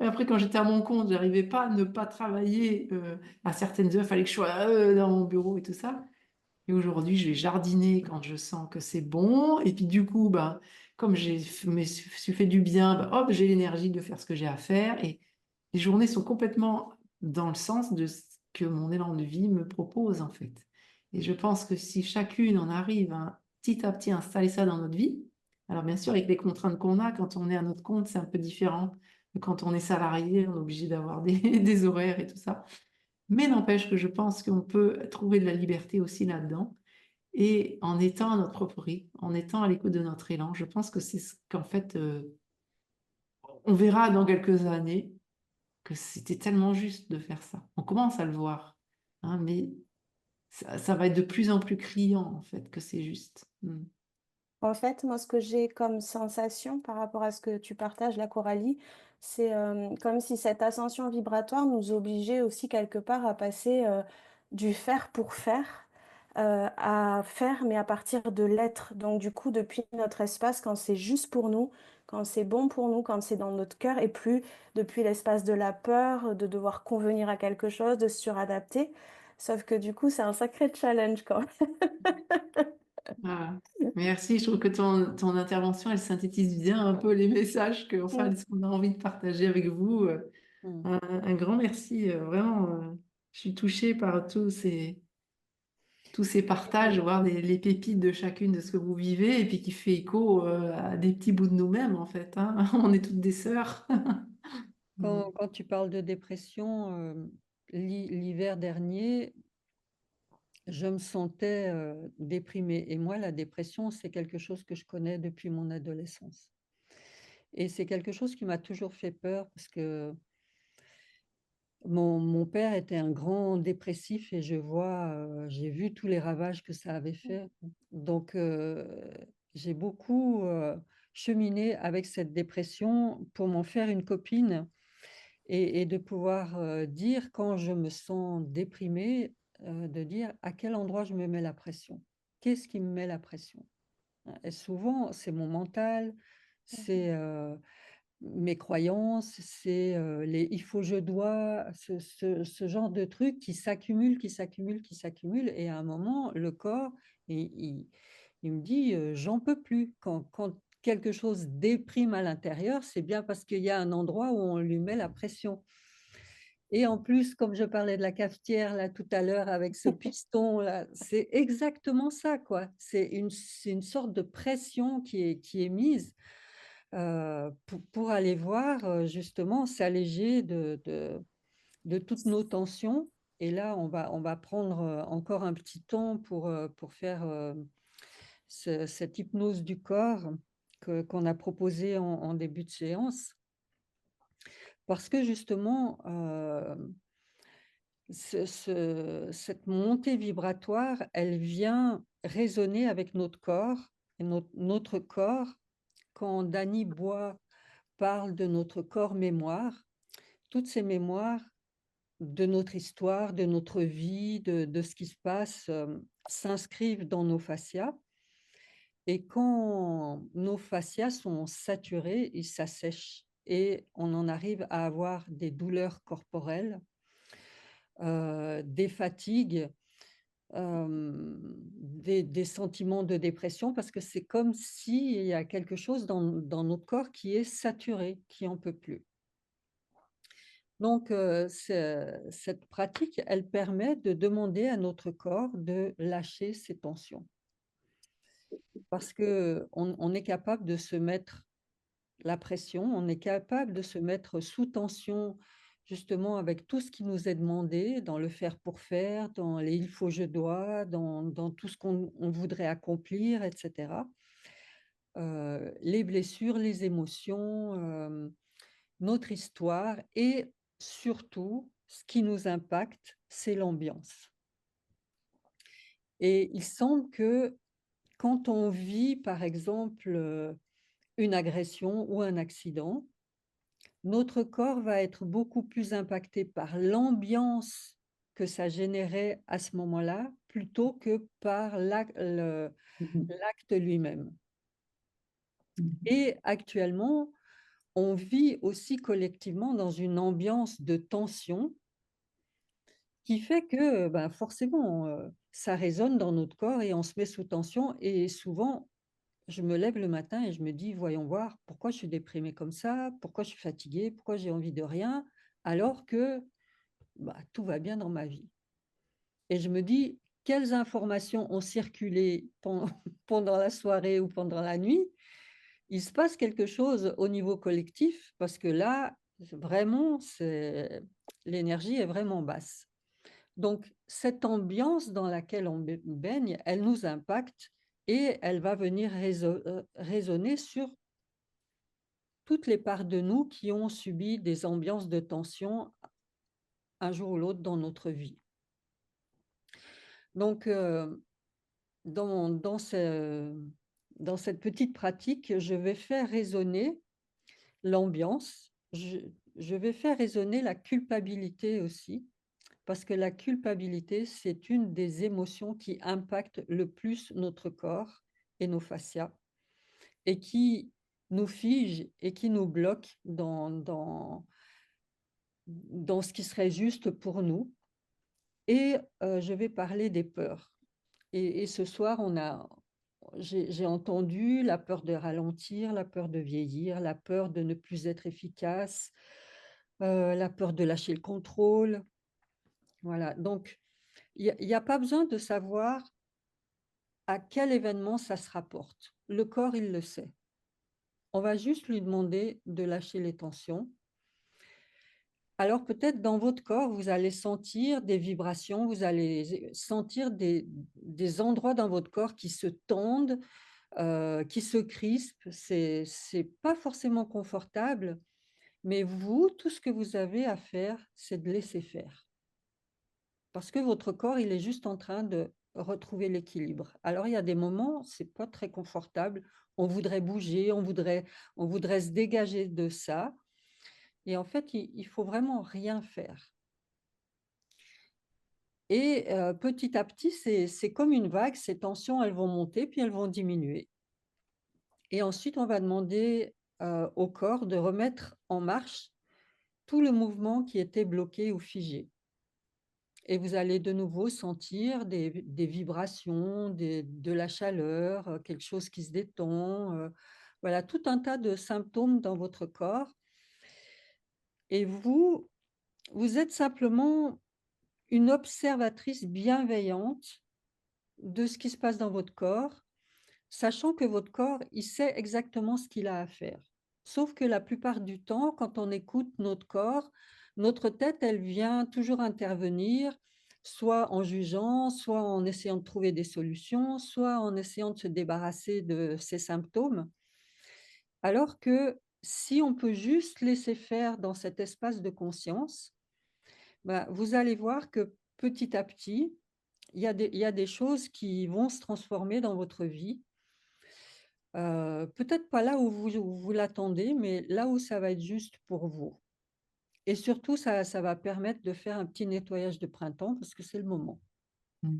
Après, quand j'étais à mon compte, j'arrivais pas à ne pas travailler à certaines heures. Il fallait que je sois dans mon bureau et tout ça. Et aujourd'hui, je vais jardiner quand je sens que c'est bon. Et puis du coup, ben, comme me suis fait du bien, ben, hop, j'ai l'énergie de faire ce que j'ai à faire. Et les journées sont complètement dans le sens de ce que mon élan de vie me propose, en fait. Et je pense que si chacune en arrive à petit à petit installer ça dans notre vie, alors bien sûr, avec les contraintes qu'on a, quand on est à notre compte, c'est un peu différent. Quand on est salarié, on est obligé d'avoir des horaires et tout ça. Mais n'empêche que je pense qu'on peut trouver de la liberté aussi là-dedans. Et en étant à notre propre rythme, en étant à l'écoute de notre élan, je pense que c'est ce qu'en fait, on verra dans quelques années que c'était tellement juste de faire ça. On commence à le voir, hein, mais ça va être de plus en plus criant, en fait, que c'est juste. Mm. En fait, moi, ce que j'ai comme sensation par rapport à ce que tu partages, la Coralie, c'est comme si cette ascension vibratoire nous obligeait aussi quelque part à passer du faire pour faire à faire, mais à partir de l'être. Donc, du coup, depuis notre espace, quand c'est juste pour nous, quand c'est bon pour nous, quand c'est dans notre cœur, et plus depuis l'espace de la peur, de devoir convenir à quelque chose, de se suradapter. Sauf que du coup, c'est un sacré challenge quand Voilà. Merci, je trouve que ton intervention, elle synthétise bien un peu les messages que, enfin, même. ce qu'on a envie de partager avec vous. Mm. Un grand merci, vraiment, je suis touchée par tous ces partages, voir les pépites de chacune de ce que vous vivez, et puis qui fait écho à des petits bouts de nous-mêmes, en fait, hein. On est toutes des sœurs. Mm. Quand tu parles de dépression, l'hiver dernier, je me sentais déprimée. Et moi, la dépression, c'est quelque chose que je connais depuis mon adolescence. Et c'est quelque chose qui m'a toujours fait peur parce que mon père était un grand dépressif et j'ai vu tous les ravages que ça avait fait. Donc, j'ai beaucoup cheminé avec cette dépression pour m'en faire une copine et de pouvoir dire quand je me sens déprimée, de dire à quel endroit je me mets la pression. Qu'est-ce qui me met la pression? Et souvent, c'est mon mental, c'est mes croyances, c'est les il faut, je dois, ce genre de trucs qui s'accumulent, qui s'accumulent, qui s'accumulent. Et à un moment, le corps, il me dit j'en peux plus. Quand quelque chose déprime à l'intérieur, c'est bien parce qu'il y a un endroit où on lui met la pression. Et en plus, comme je parlais de la cafetière là tout à l'heure avec ce piston là, c'est exactement ça quoi. C'est une sorte de pression qui est mise pour aller voir justement s'alléger de toutes nos tensions. Et là, on va prendre encore un petit temps pour faire cette hypnose du corps qu'on a proposée en début de séance. Parce que justement, cette montée vibratoire, elle vient résonner avec notre corps. Et notre corps, quand Danny Bois parle de notre corps mémoire, toutes ces mémoires de notre histoire, de notre vie, de ce qui se passe, s'inscrivent dans nos fascias. Et quand nos fascias sont saturés, ils s'assèchent et on en arrive à avoir des douleurs corporelles, des fatigues, des sentiments de dépression, parce que c'est comme s'il y a quelque chose dans notre corps qui est saturé, qui n'en peut plus. Donc, cette pratique, elle permet de demander à notre corps de lâcher ses tensions. Parce qu'on est capable de se mettre la pression, on est capable de se mettre sous tension, justement avec tout ce qui nous est demandé, dans le faire pour faire, dans les il faut, je dois, dans tout ce qu'on voudrait accomplir, etc. Les blessures, les émotions, notre histoire et surtout, ce qui nous impacte, c'est l'ambiance. Et il semble que quand on vit, par exemple, une agression ou un accident, notre corps va être beaucoup plus impacté par l'ambiance que ça générait à ce moment-là, plutôt que par l'acte lui-même. Et actuellement, on vit aussi collectivement dans une ambiance de tension qui fait que forcément, ça résonne dans notre corps et on se met sous tension. Et souvent, je me lève le matin et je me dis, voyons voir, pourquoi je suis déprimée comme ça, pourquoi je suis fatiguée, pourquoi j'ai envie de rien, alors que tout va bien dans ma vie. Et je me dis, quelles informations ont circulé pendant la soirée ou pendant la nuit? Il se passe quelque chose au niveau collectif, parce que là, vraiment, l'énergie est vraiment basse. Donc, cette ambiance dans laquelle on baigne, elle nous impacte et elle va venir résonner sur toutes les parts de nous qui ont subi des ambiances de tension un jour ou l'autre dans notre vie. Donc, dans cette petite pratique, je vais faire résonner l'ambiance, je vais faire résonner la culpabilité aussi, parce que la culpabilité, c'est une des émotions qui impacte le plus notre corps et nos fascias, et qui nous fige et qui nous bloque dans ce qui serait juste pour nous. Et je vais parler des peurs. Et ce soir, j'ai entendu la peur de ralentir, la peur de vieillir, la peur de ne plus être efficace, la peur de lâcher le contrôle. Voilà, donc il n'y a pas besoin de savoir à quel événement ça se rapporte. Le corps, il le sait. On va juste lui demander de lâcher les tensions. Alors peut-être dans votre corps, vous allez sentir des vibrations, vous allez sentir des endroits dans votre corps qui se tendent, qui se crispent. C'est pas forcément confortable, mais vous, tout ce que vous avez à faire, c'est de laisser faire. Parce que votre corps, il est juste en train de retrouver l'équilibre. Alors, il y a des moments, c'est pas très confortable. On voudrait bouger, on voudrait se dégager de ça. Et en fait, il faut vraiment rien faire. Et petit à petit, c'est comme une vague, ces tensions, elles vont monter, puis elles vont diminuer. Et ensuite, on va demander au corps de remettre en marche tout le mouvement qui était bloqué ou figé. Et vous allez de nouveau sentir des vibrations, de la chaleur, quelque chose qui se détend, voilà, tout un tas de symptômes dans votre corps. Et vous Vous êtes simplement une observatrice bienveillante de ce qui se passe dans votre corps, sachant que votre corps, il sait exactement ce qu'il a à faire. Sauf que la plupart du temps, quand on écoute notre corps, notre tête, elle vient toujours intervenir, soit en jugeant, soit en essayant de trouver des solutions, soit en essayant de se débarrasser de ses symptômes. Alors que si on peut juste laisser faire dans cet espace de conscience, bah, vous allez voir que petit à petit, il y a des choses qui vont se transformer dans votre vie. Peut-être pas là où vous l'attendez, mais là où ça va être juste pour vous. Et surtout, ça va permettre de faire un petit nettoyage de printemps parce que c'est le moment. Mm.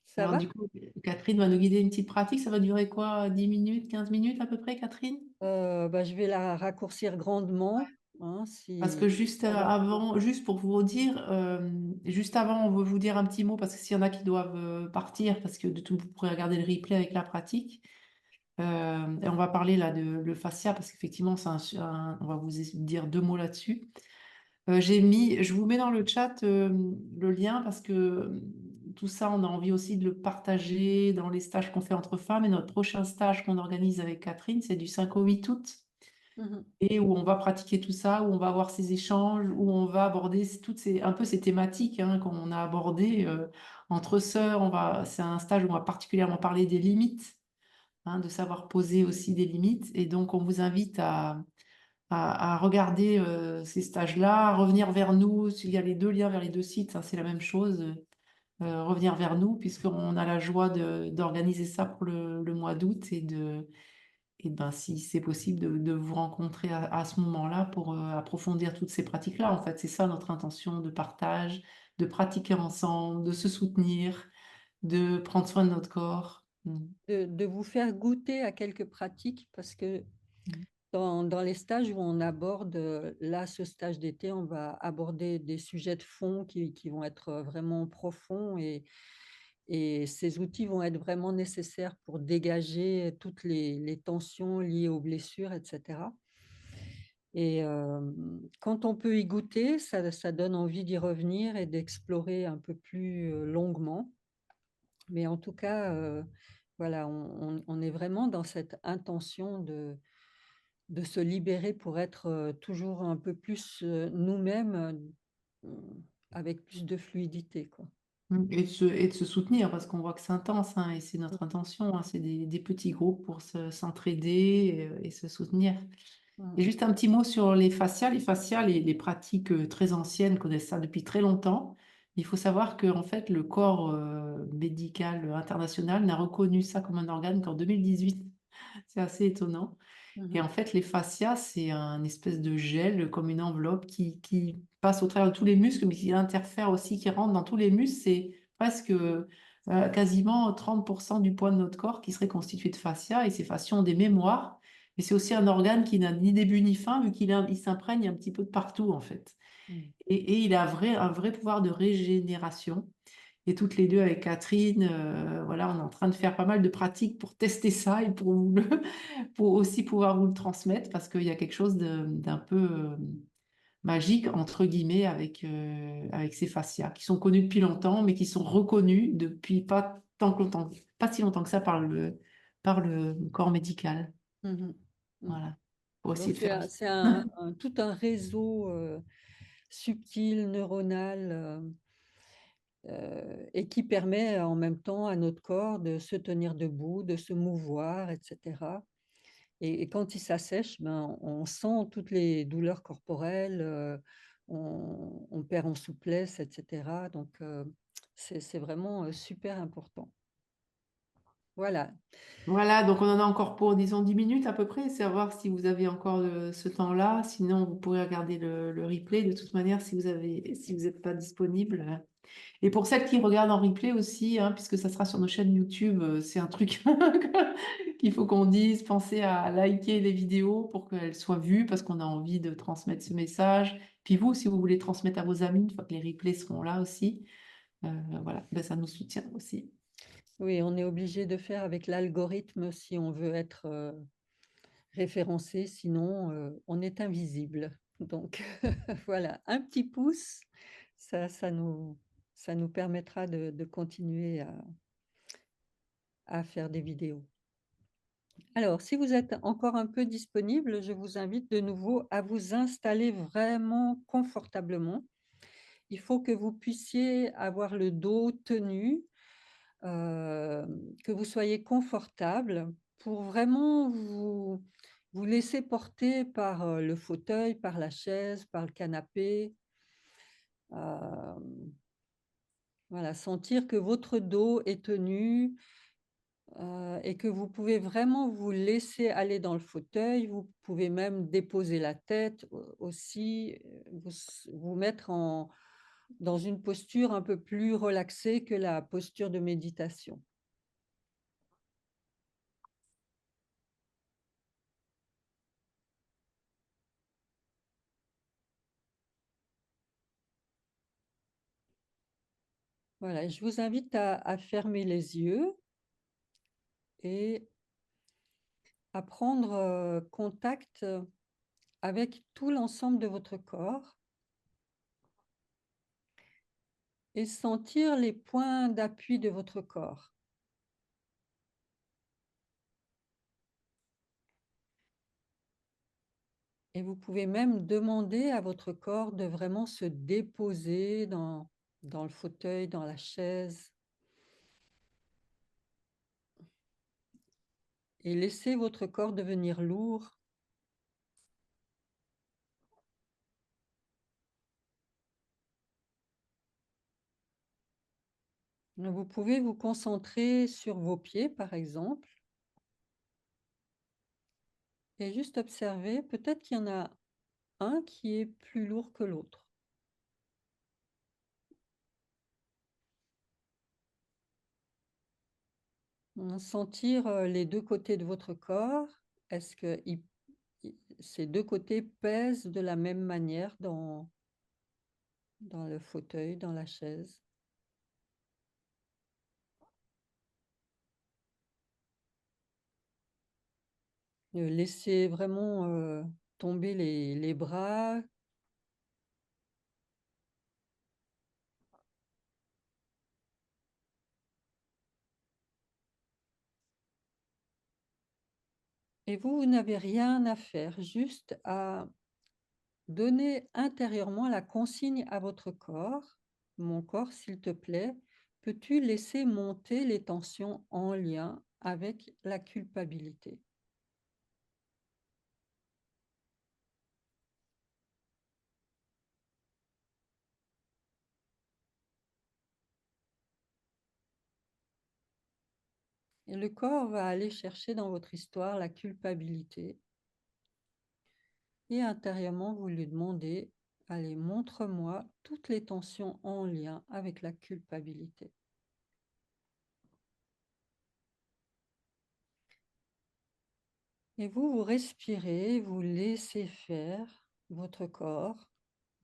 Ça Alors, va? du coup, Catherine va nous guider une petite pratique. Ça va durer quoi? 10 minutes, 15 minutes à peu près, Catherine? Bah, je vais la raccourcir grandement, hein, Parce que si juste ça va. avant, juste pour vous dire, juste avant, on veut vous dire un petit mot parce que s'il y en a qui doivent partir, parce que de tout, vous pourrez regarder le replay avec la pratique. Et on va parler là de le fascia parce qu'effectivement, on va vous dire 2 mots là-dessus. Je vous mets dans le chat le lien parce que tout ça, on a envie aussi de le partager dans les stages qu'on fait entre femmes. Et notre prochain stage qu'on organise avec Catherine, c'est du 5 au 8 août Mhm. et où on va pratiquer tout ça, où on va avoir ces échanges, où on va aborder un peu ces thématiques hein, qu'on a abordées entre sœurs. C'est un stage où on va particulièrement parler des limites, hein, de savoir poser aussi des limites. Et donc, on vous invite à regarder ces stages-là, à revenir vers nous. Il y a les 2 liens vers les 2 sites, hein, c'est la même chose. Revenir vers nous, puisqu'on a la joie d'organiser ça pour le mois d'août et ben, si c'est possible, de vous rencontrer à ce moment-là pour approfondir toutes ces pratiques-là. En fait, c'est ça notre intention de partage, de pratiquer ensemble, de se soutenir, de prendre soin de notre corps. Mm. De vous faire goûter à quelques pratiques parce que Mm. dans les stages où on aborde, là, ce stage d'été, on va aborder des sujets de fond qui vont être vraiment profonds et ces outils vont être vraiment nécessaires pour dégager toutes les tensions liées aux blessures, etc. Et quand on peut y goûter, ça donne envie d'y revenir et d'explorer un peu plus longuement. Mais en tout cas, voilà, on est vraiment dans cette intention de se libérer pour être toujours un peu plus nous-mêmes, avec plus de fluidité, quoi. Et de se soutenir, parce qu'on voit que c'est intense, hein, et c'est notre intention, hein, c'est des petits groupes pour s'entraider et se soutenir. Et Mm. juste un petit mot sur les fascias. Les fascias, les pratiques très anciennes connaissent ça depuis très longtemps. Il faut savoir que en fait, le corps médical international n'a reconnu ça comme un organe qu'en 2018. C'est assez étonnant. Et en Mhm. fait, les fascias, c'est un espèce de gel, comme une enveloppe qui passe au travers de tous les muscles, mais qui interfère aussi, qui rentre dans tous les muscles. C'est presque quasiment 30% du poids de notre corps qui serait constitué de fascia. Et ces fascias ont des mémoires. Et c'est aussi un organe qui n'a ni début ni fin, vu il s'imprègne un petit peu de partout, en fait. Mm. Et il a un vrai pouvoir de régénération. Et toutes les deux avec Catherine, voilà, on est en train de faire pas mal de pratiques pour tester ça et pour aussi pouvoir vous le transmettre parce qu'il y a quelque chose d'un peu magique, entre guillemets, avec ces fascias qui sont connus depuis longtemps, mais qui sont reconnus depuis pas tant que longtemps, pas si longtemps que ça par le corps médical. Mhm. Mm. Voilà, pour Donc essayer de faire. c'est tout un réseau subtil, neuronal, et qui permet en même temps à notre corps de se tenir debout, de se mouvoir, etc. Et quand il s'assèche, ben, on sent toutes les douleurs corporelles, on perd en souplesse, etc. Donc, c'est vraiment super important. Voilà. Voilà, donc on en a encore pour, disons, 10 minutes à peu près, savoir si vous avez encore ce temps-là. Sinon, vous pourrez regarder le replay de toute manière si vous n'êtes pas disponible. Et pour celles qui regardent en replay aussi, hein, puisque ça sera sur nos chaînes YouTube, c'est un truc qu'il faut qu'on dise. Pensez à liker les vidéos pour qu'elles soient vues, parce qu'on a envie de transmettre ce message. Puis vous, si vous voulez transmettre à vos amis, une fois que les replays seront là aussi, voilà, ben, ça nous soutient aussi. Oui, on est obligé de faire avec l'algorithme si on veut être référencé, sinon on est invisible. Donc, voilà, un petit pouce, ça nous permettra de continuer à faire des vidéos. Alors, si vous êtes encore un peu disponible, je vous invite de nouveau à vous installer vraiment confortablement. Il faut que vous puissiez avoir le dos tenu, que vous soyez confortable pour vraiment vous laisser porter par, le fauteuil, par la chaise, par le canapé. Hem, voilà, sentir que votre dos est tenu, et que vous pouvez vraiment vous laisser aller dans le fauteuil. Vous pouvez même déposer la tête aussi, vous mettre dans une posture un peu plus relaxée que la posture de méditation. Voilà, et je vous invite à fermer les yeux et à prendre, contact, avec tout l'ensemble de votre corps et sentir les points d'appui de votre corps. Et vous pouvez même demander à votre corps de vraiment se déposer dans le fauteuil, dans la chaise et laisser votre corps devenir lourd. Vous pouvez vous concentrer sur vos pieds, par exemple, et juste observer, peut-être qu'il y en a un qui est plus lourd que l'autre. Sentir les deux côtés de votre corps. Est-ce que ces deux côtés pèsent de la même manière dans le fauteuil, dans la chaise? Laissez vraiment tomber les bras. Et vous n'avez rien à faire, juste à donner intérieurement la consigne à votre corps. Mon corps, s'il te plaît, peux-tu laisser monter les tensions en lien avec la culpabilité? Et le corps va aller chercher dans votre histoire la culpabilité. Et intérieurement, vous lui demandez, allez, montre-moi toutes les tensions en lien avec la culpabilité. Et vous respirez, vous laissez faire votre corps,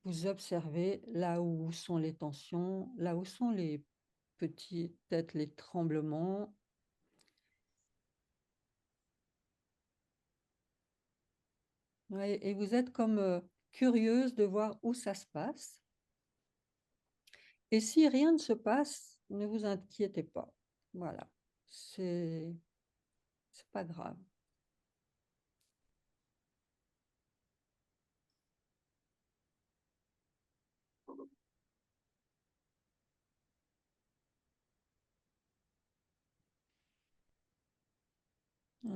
vous observez là où sont les tensions, là où sont les petits, peut-être les tremblements. Ouais, et vous êtes comme curieuse de voir où ça se passe. Et si rien ne se passe, ne vous inquiétez pas. Voilà, c'est pas grave.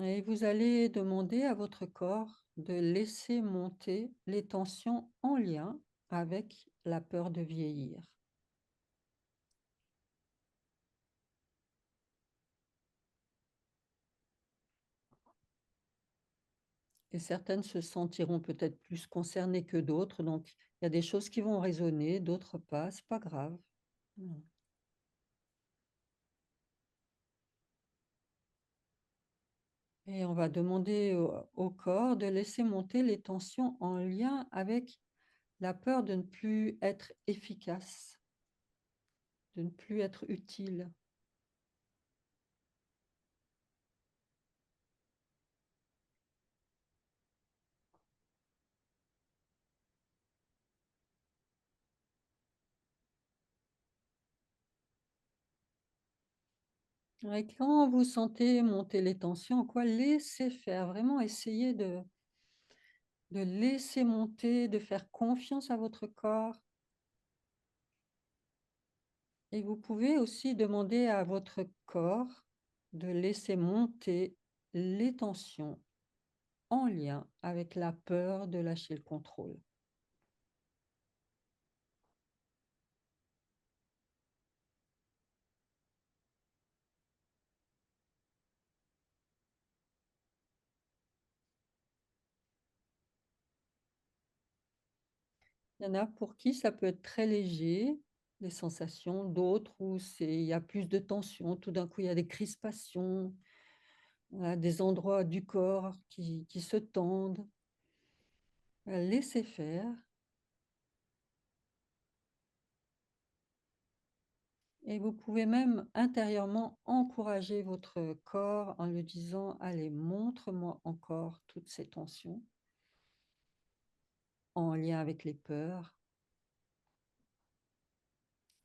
Et vous allez demander à votre corps de laisser monter les tensions en lien avec la peur de vieillir. Et certaines se sentiront peut-être plus concernées que d'autres, donc il y a des choses qui vont résonner, d'autres pas, c'est pas grave. Mmh. Et on va demander au corps de laisser monter les tensions en lien avec la peur de ne plus être efficace, de ne plus être utile. Et quand vous sentez monter les tensions, quoi, laissez faire, vraiment essayez de laisser monter, de faire confiance à votre corps. Et vous pouvez aussi demander à votre corps de laisser monter les tensions en lien avec la peur de lâcher le contrôle. Il y en a pour qui ça peut être très léger, les sensations, d'autres où il y a plus de tension, tout d'un coup il y a des crispations, voilà, des endroits du corps qui se tendent. Laissez faire. Et vous pouvez même intérieurement encourager votre corps en lui disant: «Allez, montre-moi encore toutes ces tensions en lien avec les peurs».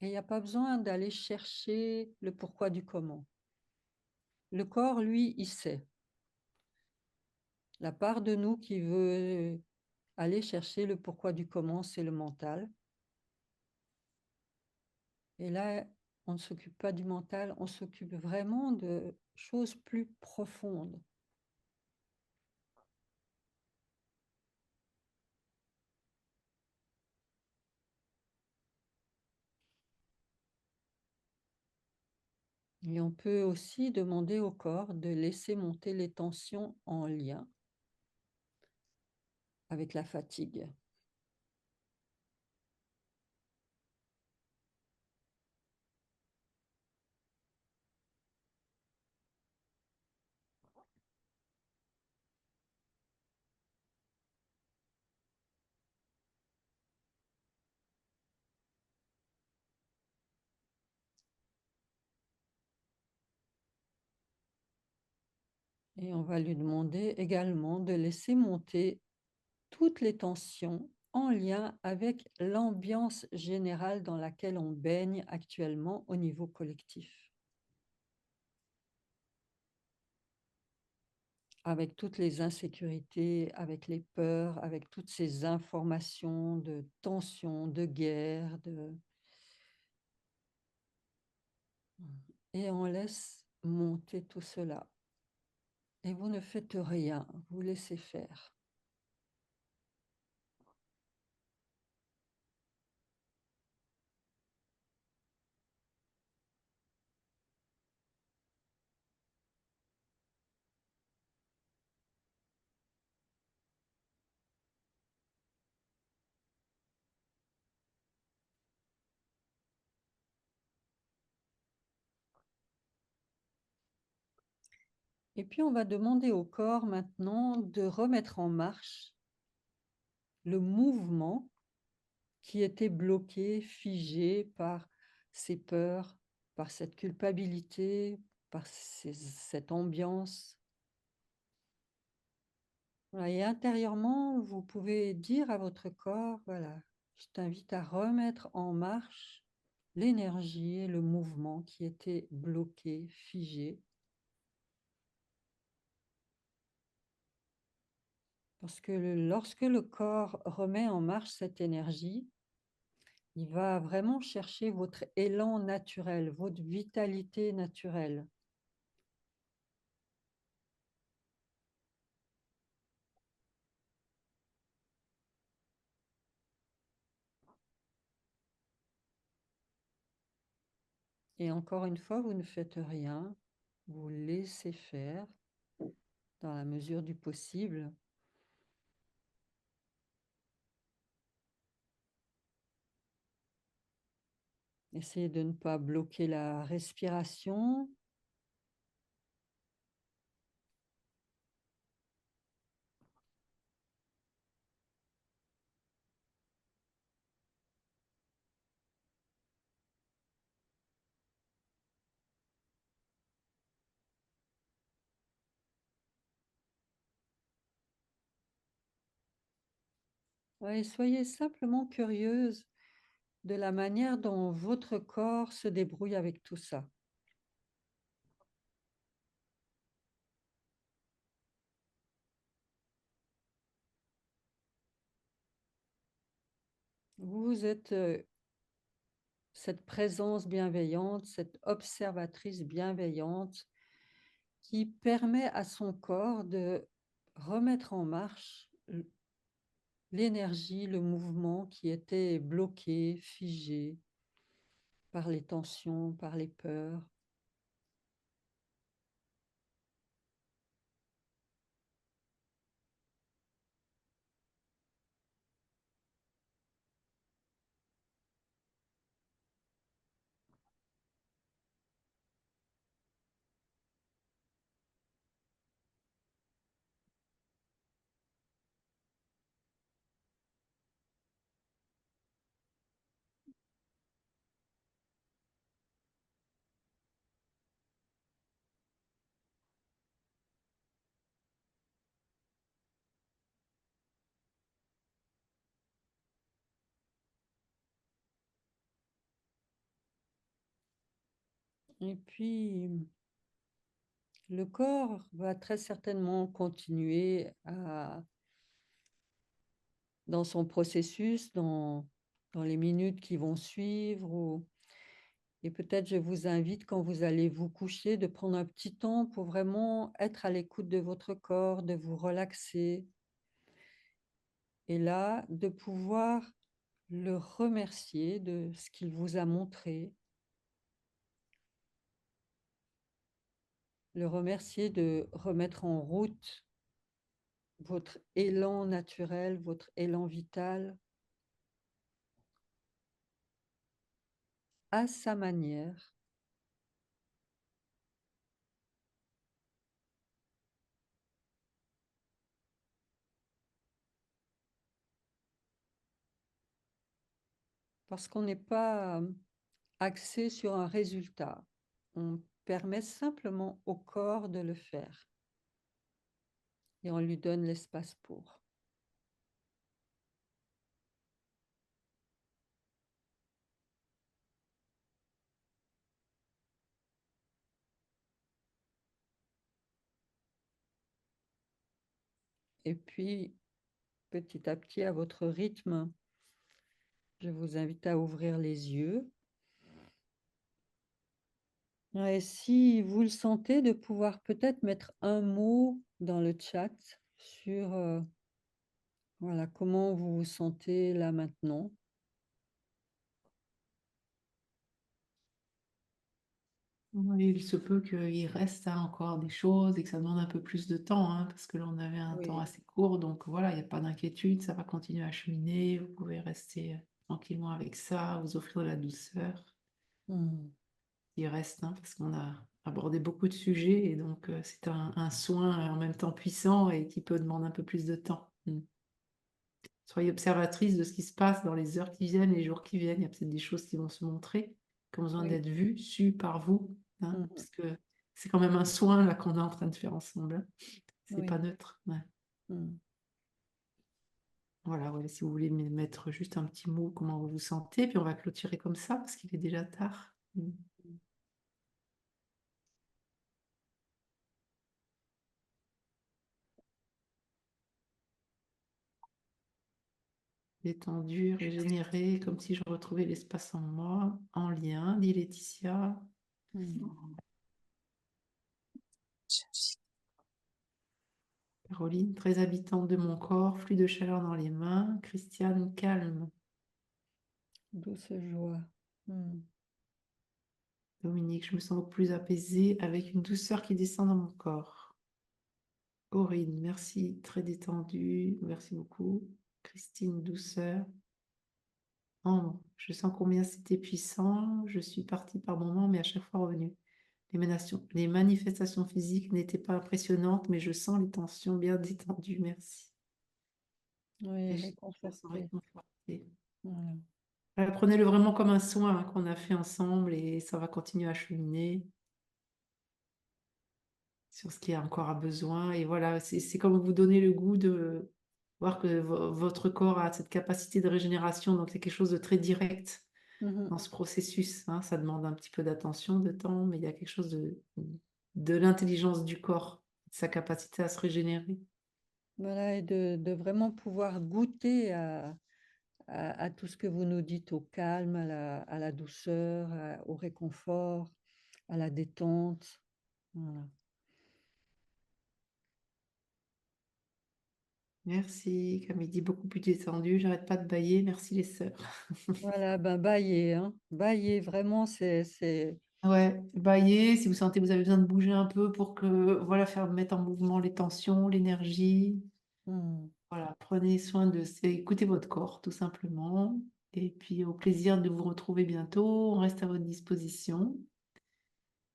Et il n'y a pas besoin d'aller chercher le pourquoi du comment. Le corps, lui, il sait. La part de nous qui veut aller chercher le pourquoi du comment, c'est le mental. Et là, on ne s'occupe pas du mental, on s'occupe vraiment de choses plus profondes. Et on peut aussi demander au corps de laisser monter les tensions en lien avec la fatigue. Et on va lui demander également de laisser monter toutes les tensions en lien avec l'ambiance générale dans laquelle on baigne actuellement au niveau collectif. Avec toutes les insécurités, avec les peurs, avec toutes ces informations de tension, de guerre, et on laisse monter tout cela. Et vous ne faites rien, vous laissez faire. Et puis on va demander au corps maintenant de remettre en marche le mouvement qui était bloqué, figé par ces peurs, par cette culpabilité, par cette ambiance. Voilà, et intérieurement, vous pouvez dire à votre corps, voilà, je t'invite à remettre en marche l'énergie et le mouvement qui était bloqué, figé. Parce que lorsque le corps remet en marche cette énergie, il va vraiment chercher votre élan naturel, votre vitalité naturelle. Et encore une fois, vous ne faites rien, vous laissez faire dans la mesure du possible. Essayez de ne pas bloquer la respiration. Ouais, soyez simplement curieuse de la manière dont votre corps se débrouille avec tout ça. vous êtes cette présence bienveillante, cette observatrice bienveillante qui permet à son corps de remettre en marche l'énergie, le mouvement qui était bloqué, figé par les tensions, par les peurs. Et puis, le corps va très certainement continuer dans son processus, dans les minutes qui vont suivre. Et peut-être je vous invite, quand vous allez vous coucher, de prendre un petit temps pour vraiment être à l'écoute de votre corps, de vous relaxer. Et là, de pouvoir le remercier de ce qu'il vous a montré, le remercier de remettre en route votre élan naturel, votre élan vital, à sa manière. Parce qu'on n'est pas axé sur un résultat. On permet simplement au corps de le faire. Et on lui donne l'espace pour. Et puis, petit à petit, à votre rythme, je vous invite à ouvrir les yeux. Et si vous le sentez, de pouvoir peut-être mettre un mot dans le chat sur voilà, comment vous vous sentez là maintenant. Oui, il se peut qu'il reste encore des choses et que ça demande un peu plus de temps, hein, parce que là, on avait un temps Oui. assez court. Donc voilà, il n'y a pas d'inquiétude, ça va continuer à cheminer. Vous pouvez rester tranquillement avec ça, vous offrir de la douceur. Il reste, hein, parce qu'on a abordé beaucoup de sujets et donc c'est un soin en même temps puissant et qui peut demander un peu plus de temps. Soyez observatrice de ce qui se passe dans les heures qui viennent, les jours qui viennent. Il y a peut-être des choses qui vont se montrer, qui ont besoin Oui. d'être vues, sues par vous, hein, Mhm. parce que c'est quand même un soin là qu'on est en train de faire ensemble, hein. C'est Oui. pas neutre. Ouais. Mhm. Voilà, ouais, si vous voulez mettre juste un petit mot, comment vous vous sentez, puis on va clôturer comme ça parce qu'il est déjà tard. Détendu, régénéré, comme si je retrouvais l'espace en moi, en lien, dit Laetitia. Mhm. Caroline, très habitante de mon corps, flux de chaleur dans les mains. Christiane, calme. Douce joie. Mhm. Dominique, je me sens beaucoup plus apaisée avec une douceur qui descend dans mon corps. Corinne, merci, très détendue, merci beaucoup. Christine, douceur. Ambre, je sens combien c'était puissant. Je suis partie par moments, mais à chaque fois revenue. Les manifestations physiques n'étaient pas impressionnantes, mais je sens les tensions bien détendues, merci. Oui, Et je me sens réconforté. réconfortée. Voilà. Prenez-le vraiment comme un soin, hein, qu'on a fait ensemble et ça va continuer à cheminer sur ce qui a encore a besoin. Et voilà, c'est comme vous donner le goût de voir que votre corps a cette capacité de régénération. Donc, c'est quelque chose de très direct Mhm. dans ce processus, hein. Ça demande un petit peu d'attention, de temps, mais il y a quelque chose de l'intelligence du corps, de sa capacité à se régénérer. Voilà, et de vraiment pouvoir goûter à à tout ce que vous nous dites, au calme, à la douceur, au réconfort, à la détente. Voilà. Merci, comme il dit, beaucoup plus détendu. J'arrête pas de bâiller. Merci les sœurs. Voilà, ben bailler, hein. Bailler, vraiment, Ouais, bailler, si vous sentez que vous avez besoin de bouger un peu pour que, voilà, faire mettre en mouvement les tensions, l'énergie. Hmm. Voilà, prenez soin écoutez votre corps, tout simplement. Et puis, au plaisir de vous retrouver bientôt. On reste à votre disposition.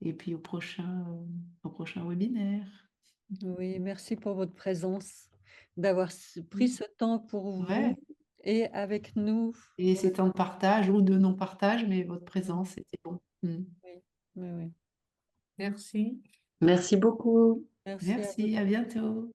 Et puis, au prochain webinaire. Oui, merci pour votre présence, d'avoir pris ce temps pour vous Ouais. et avec nous. Et ces temps de partage ou de non-partage, mais votre Mm. présence, c'était bon. Oui, oui, oui. Merci. Merci beaucoup. Merci à vous. Merci, à bientôt.